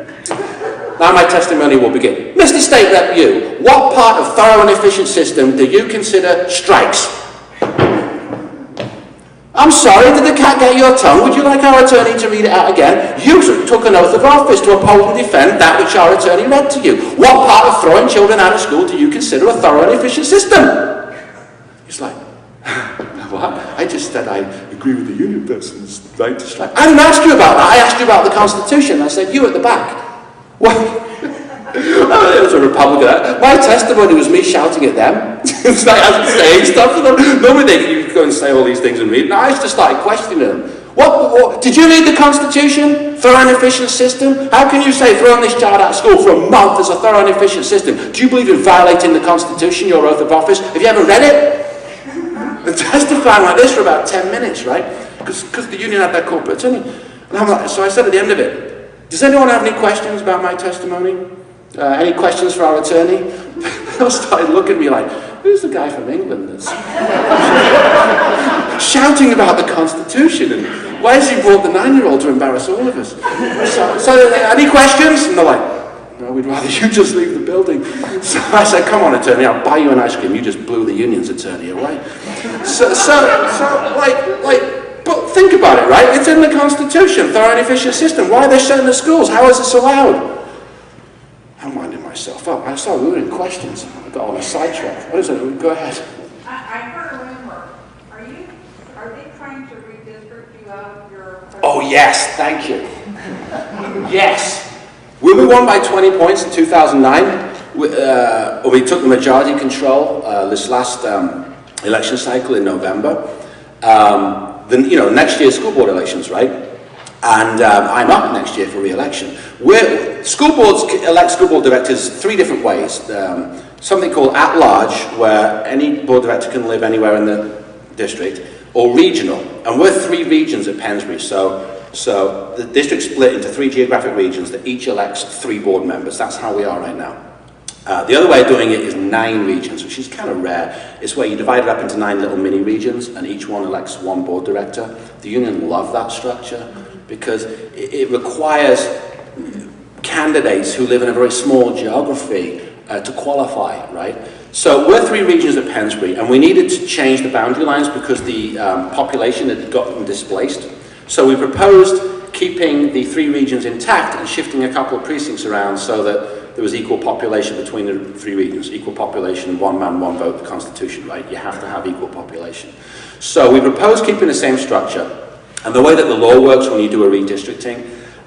Now my testimony will begin. Mr. State Rep, you, what part of thorough and efficient system do you consider strikes? I'm sorry, did the cat get your tongue? Would you like our attorney to read it out again? You took an oath of office to uphold and defend that which our attorney read to you. What part of throwing children out of school do you consider a thorough and efficient system? He's like, what? I just said I agree with the union person's right to strike. I didn't ask you about that. I asked you about the Constitution. I said, you at the back. Well, it was a Republican. My testimony was me shouting at them. It's like I was saying stuff to them. Nobody thinks you go and say all these things and read. And I just started questioning them. What? Did you read the Constitution? Thorough and efficient system? How can you say throwing this child out of school for a month is a thorough and efficient system? Do you believe in violating the Constitution, your oath of office? Have you ever read it? And testifying like this for about 10 minutes, right? Because the union had their corporate attorney. And I'm like, so I said at the end of it, does anyone have any questions about my testimony? Any questions for our attorney? They all started looking at me like, who's the guy from England that's shouting about the Constitution? And why has he brought the 9-year-old to embarrass all of us? So any questions? And they're like, no, we'd rather you just leave the building. So I said, come on, attorney, I'll buy you an ice cream. You just blew the union's attorney away. But think about it, right? It's in the Constitution, thorough and efficient system. Why are they shutting the schools? How is this allowed? I'm winding myself up. I saw we were in questions. I got on a sidetrack. What is it? Go ahead. I heard a rumor. Are they trying to redistrict you out of your... Oh, yes. Thank you. Yes. When we won by 20 points in 2009, we took the majority control this last election cycle in November. Then, you know, next year's school board elections, right? And I'm up next year for re-election. School boards elect school board directors 3 different ways. Something called at-large, where any board director can live anywhere in the district, or regional. And we're 3 regions at Pensbury, so the district's split into 3 geographic regions that each elects 3 board members. That's how we are right now. The other way of doing it is 9 regions, which is kind of rare. It's where you divide it up into 9 little mini regions, and each one elects 1 board director. The union love that structure because it requires candidates who live in a very small geography to qualify, right? So we're 3 regions at Pensbury, and we needed to change the boundary lines because the population had gotten displaced. So we proposed keeping the 3 regions intact and shifting a couple of precincts around so that there was equal population between the 3 regions, equal population, 1 man, 1 vote, the Constitution, right? You have to have equal population. So we proposed keeping the same structure, and the way that the law works when you do a redistricting,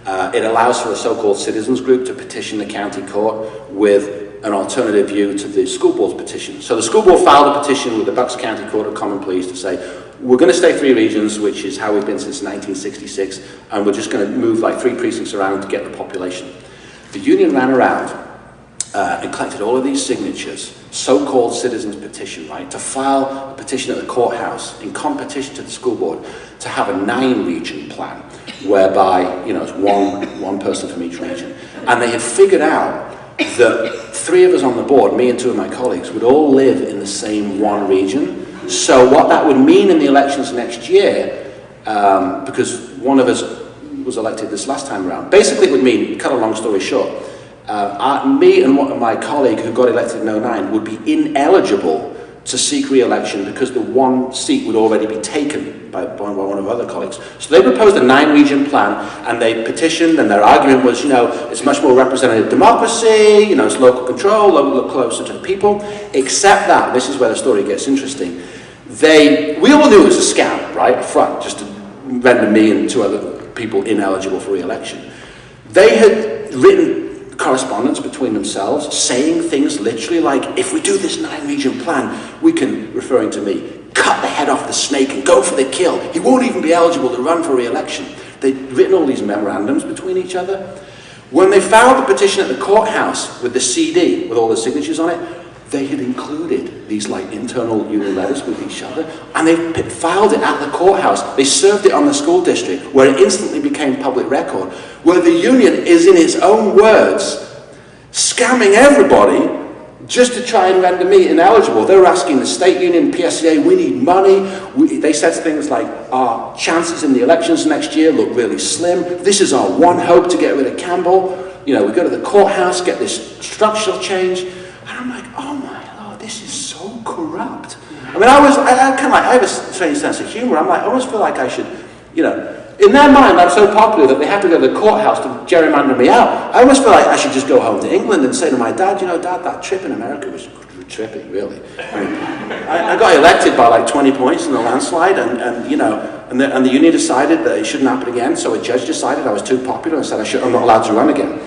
It allows for a so-called citizens group to petition the county court with an alternative view to the school board's petition. So the school board filed a petition with the Bucks County Court of Common Pleas to say, we're going to stay 3 regions, which is how we've been since 1966, and we're just going to move like 3 precincts around to get the population. The union ran around and collected all of these signatures, so-called citizens petition, right, to file a petition at the courthouse in competition to the school board to have a 9-region plan, whereby, you know, it's one person from each region. And they had figured out that 3 of us on the board, me and 2 of my colleagues, would all live in the same one region. So what that would mean in the elections next year, because one of us was elected this last time around, basically it would mean, cut a long story short, me and my colleague who got elected in 2009 would be ineligible to seek re-election because the one seat would already be taken by one of our other colleagues. So they proposed a 9-region plan, and they petitioned, and their argument was, you know, it's much more representative democracy, you know, it's local control, look closer to the people. Except that, this is where the story gets interesting, we all knew it was a scam, right, up front, just to render me and 2 other people ineligible for re-election. They had written correspondence between themselves, saying things literally like, if we do this 9-region plan, we can, referring to me, cut the head off the snake and go for the kill. He won't even be eligible to run for re-election. They'd written all these memorandums between each other. When they filed the petition at the courthouse with the CD, with all the signatures on it, they had included these like internal union letters with each other, and they filed it at the courthouse. They served it on the school district, where it instantly became public record, where the union is, in its own words, scamming everybody just to try and render me ineligible. They were asking the state union, PSCA, we need money. They said things like, our chances in the elections next year look really slim. This is our one hope to get rid of Campbell. You know, we go to the courthouse, get this structural change. And I'm like, oh my Lord, this is so corrupt. I mean, I have a strange sense of humor. I almost feel like I should, you know, in their mind, I'm so popular that they have to go to the courthouse to gerrymander me out. I almost feel like I should just go home to England and say to my dad, you know, Dad, that trip in America was tripping, really. I mean, I got elected by like 20 points in the landslide, and you know, and the union decided that it shouldn't happen again, so a judge decided I was too popular and said I'm not allowed to run again.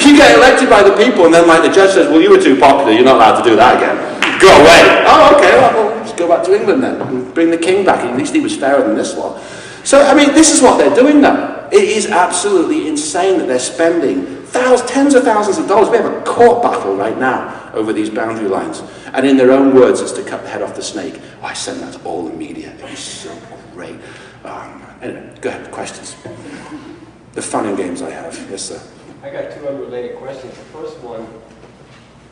You get elected by the people, and then like the judge says, well, you were too popular, you're not allowed to do that again. Go away. Oh, okay, well, let's go back to England then, and bring the king back. At least he was fairer than this lot. So, I mean, this is what they're doing now. It is absolutely insane that they're spending tens of thousands of dollars. We have a court battle right now over these boundary lines. And in their own words, it's to cut the head off the snake. Oh, I sent that to all the media. It was so great. Anyway, go ahead, questions. The fun and games I have. Yes, sir. I got 2 unrelated questions. The first one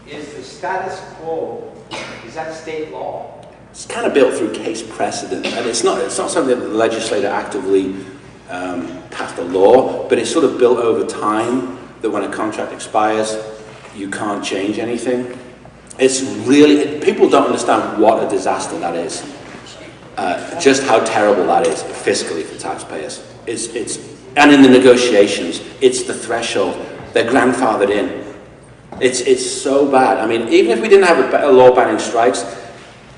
is the status quo, is that state law? It's kind of built through case precedent, and it's not something that the legislator actively passed a law, but it's sort of built over time that when a contract expires, you can't change anything. It's really, people don't understand what a disaster that is, just how terrible that is fiscally for taxpayers. And in the negotiations, it's the threshold. They're grandfathered in. It's so bad. I mean, even if we didn't have a law banning strikes,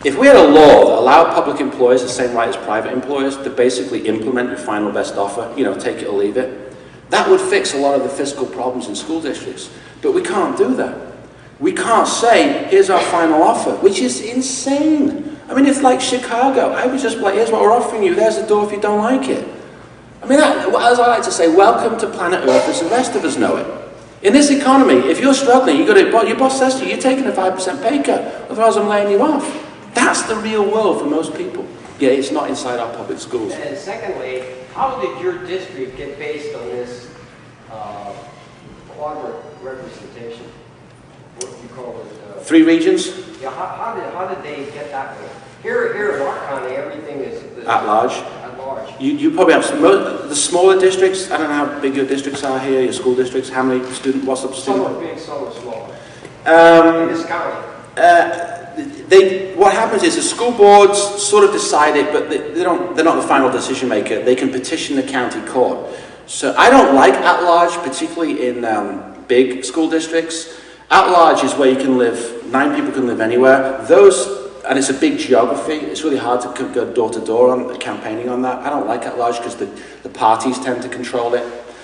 if we had a law that allowed public employers the same right as private employers to basically implement your final best offer, you know, take it or leave it, that would fix a lot of the fiscal problems in school districts. But we can't do that. We can't say, here's our final offer, which is insane. I mean, it's like Chicago. I was just like, here's what we're offering you. There's the door if you don't like it. I mean, as I like to say, welcome to planet Earth as the rest of us know it. In this economy, if you're struggling, your boss says to you, you're taking a 5% pay cut, otherwise I'm laying you off. That's the real world for most people. Yeah, it's not inside our public schools. And secondly, how did your district get based on this quadrant representation? What do you call it? 3 regions? Yeah, how did they get that way? Here in our county, everything is at large. At large. You probably have the smaller districts. I don't know how big your districts are here, your school districts. How many students? What's the student? Some are big, some are small. In this county. What happens is the school boards sort of decide it, but they're not the final decision maker. They can petition the county court. So I don't like at large, particularly in big school districts. At large is where you can live, 9 people can live anywhere. And it's a big geography. It's really hard to go door to door on campaigning on that. I don't like at large because the parties tend to control it.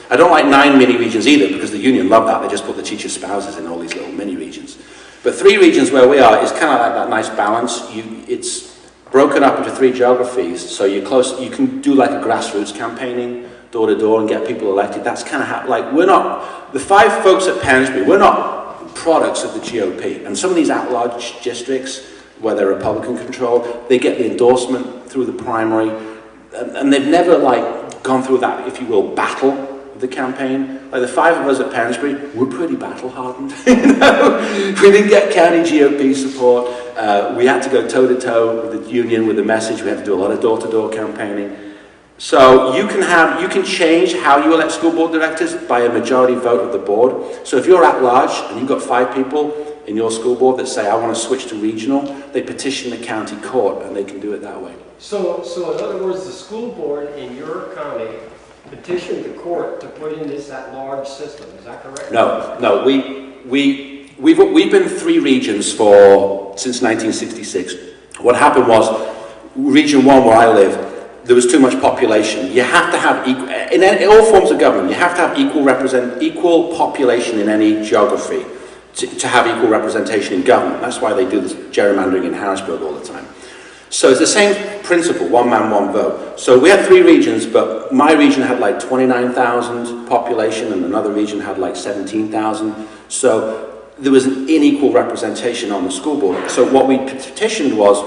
I don't like 9 mini regions either, because the union love that. They just put the teacher spouses in all these little mini regions. But 3 regions where we are is kind of like that nice balance. It's broken up into 3 geographies, so you're close. You can do like a grassroots campaigning, door to door, and get people elected. That's kind of how, like, we're not, the 5 folks at Pensbury, we're not products of the GOP. And some of these at-large districts, where they're Republican controlled, they get the endorsement through the primary, and they've never, like, gone through that, if you will, battle of the campaign. Like the 5 of us at Pensbury, we're pretty battle-hardened. You know? We didn't get county GOP support. We had to go toe-to-toe with the union with the message. We had to do a lot of door-to-door campaigning. So you can change how you elect school board directors by a majority vote of the board. So if you're at large and you've got 5 people in your school board that say, I want to switch to regional, they petition the county court and they can do it that way. So in other words, the school board in your county petitioned the court to put in this at-large system, is that correct? No, we've been 3 regions since 1966. What happened was, Region 1 where I live, there was too much population. You have to have equal, in all forms of government, you have to have equal population in any geography to have equal representation in government. That's why they do this gerrymandering in Harrisburg all the time. So it's the same principle, one man, one vote. So we had 3 regions, but my region had like 29,000 population and another region had like 17,000. So there was an unequal representation on the school board. So what we petitioned was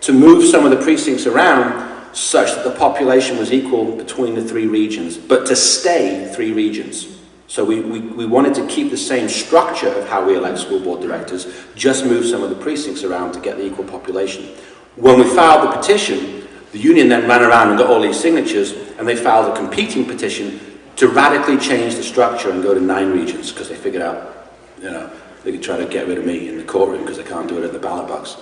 to move some of the precincts around such that the population was equal between the 3 regions, but to stay 3 regions. So we wanted to keep the same structure of how we elect school board directors, just move some of the precincts around to get the equal population. When we filed the petition, the union then ran around and got all these signatures, and they filed a competing petition to radically change the structure and go to 9 regions, because they figured out, you know, they could try to get rid of me in the courtroom because they can't do it at the ballot box.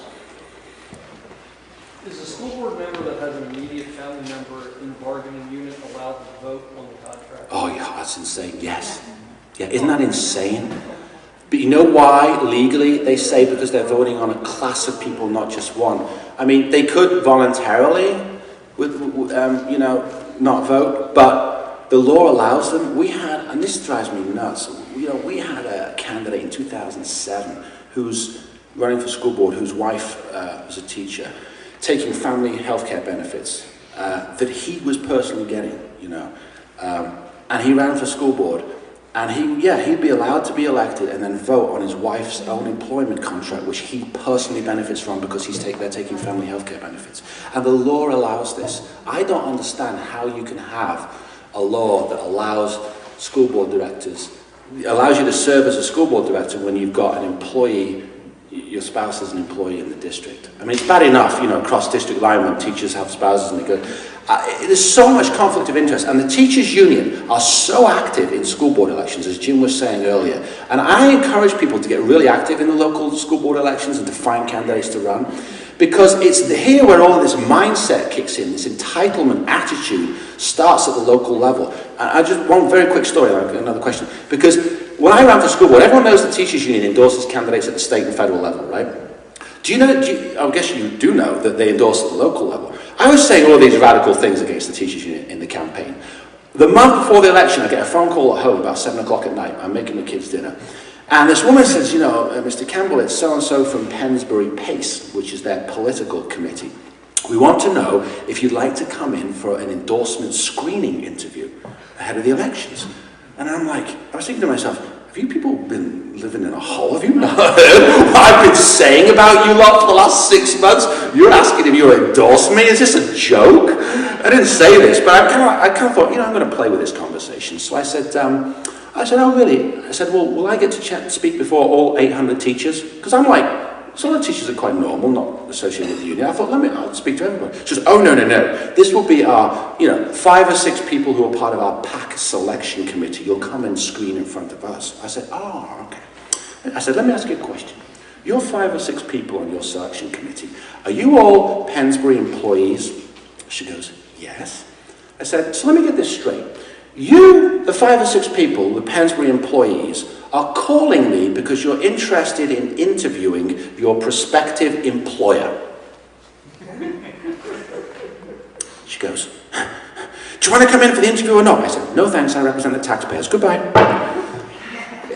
Is a school board member that has an immediate family member in the bargaining unit allowed to vote on the contract? Oh yeah, that's insane, yes. Yeah, isn't that insane? But you know why, legally, they say because they're voting on a class of people, not just one. I mean, they could voluntarily, you know, not vote, but the law allows them. We had, and this drives me nuts, you know, we had a candidate in 2007 who's running for school board, whose wife was a teacher, taking family healthcare benefits that he was personally getting, you know. And he ran for school board. And he'd be allowed to be elected and then vote on his wife's own employment contract, which he personally benefits from because they're taking family healthcare benefits. And the law allows this. I don't understand how you can have a law that allows school board directors, allows you to serve as a school board director when you've got an employee, your spouse is an employee in the district. I mean, it's bad enough, you know, across district line when teachers have spouses and they go, there's so much conflict of interest, and the teachers' union are so active in school board elections, as Jim was saying earlier. And I encourage people to get really active in the local school board elections and to find candidates to run, because it's here where all of this mindset kicks in, this entitlement attitude starts at the local level. And one very quick story, another question, because when I ran for school board, everyone knows the teachers' union endorses candidates at the state and federal level, right? I guess you do know that they endorse at the local level. I was saying all these radical things against the teachers' union in the campaign. The month before the election, I get a phone call at home about 7 o'clock at night. I'm making the kids dinner. And this woman says, you know, Mr. Campbell, it's so-and-so from Pensbury PACE, which is their political committee. We want to know if you'd like to come in for an endorsement screening interview ahead of the elections. And I'm like, I was thinking to myself, have you people been living in a hole? Have you not heard what I've been saying about you lot for the last 6 months? You're asking if you'll endorse me? Is this a joke? I didn't say this, but I kind of thought, you know, I'm going to play with this conversation. So I said, oh really? I said, well, will I get to speak before all 800 teachers? Because I'm like, some of the teachers are quite normal, not associated with the union. I thought, I'll speak to everybody. She says, oh, no. This will be our, 5 or 6 people who are part of our PAC selection committee. You'll come and screen in front of us. I said, oh, okay. I said, let me ask you a question. You're 5 or 6 people on your selection committee. Are you all Pensbury employees? She goes, yes. I said, so let me get this straight. You, the 5 or 6 people, the Pensbury employees, are calling me because you're interested in interviewing your prospective employer. She goes, do you want to come in for the interview or not? I said, no thanks, I represent the taxpayers. Goodbye.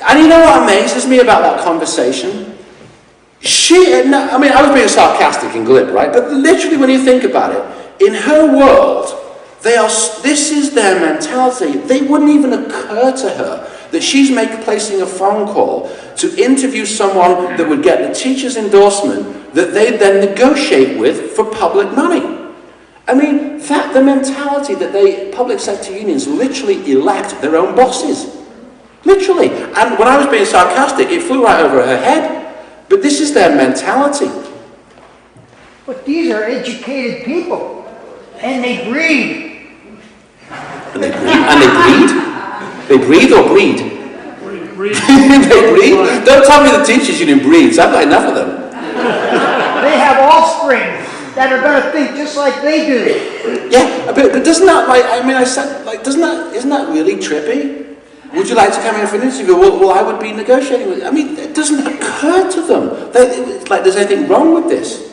And you know what amazes me about that conversation? I mean, I was being sarcastic and glib, right? But literally, when you think about it, in her world, this is their mentality. They wouldn't even occur to her that she's placing a phone call to interview someone that would get the teacher's endorsement that they'd then negotiate with for public money. I mean, the mentality that public sector unions literally elect their own bosses. Literally. And when I was being sarcastic, it flew right over her head. But this is their mentality. But these are educated people, and they breed. And they breed? And they breed? They breathe or breed? They breed? Don't tell me the teachers union breeds. I've got enough of them. They have offspring that are going to think just like they do. Yeah, but doesn't that, isn't that really trippy? Would you like to come in for an interview? Well, I would be negotiating with. I mean, it doesn't occur to them. It's like there's anything wrong with this.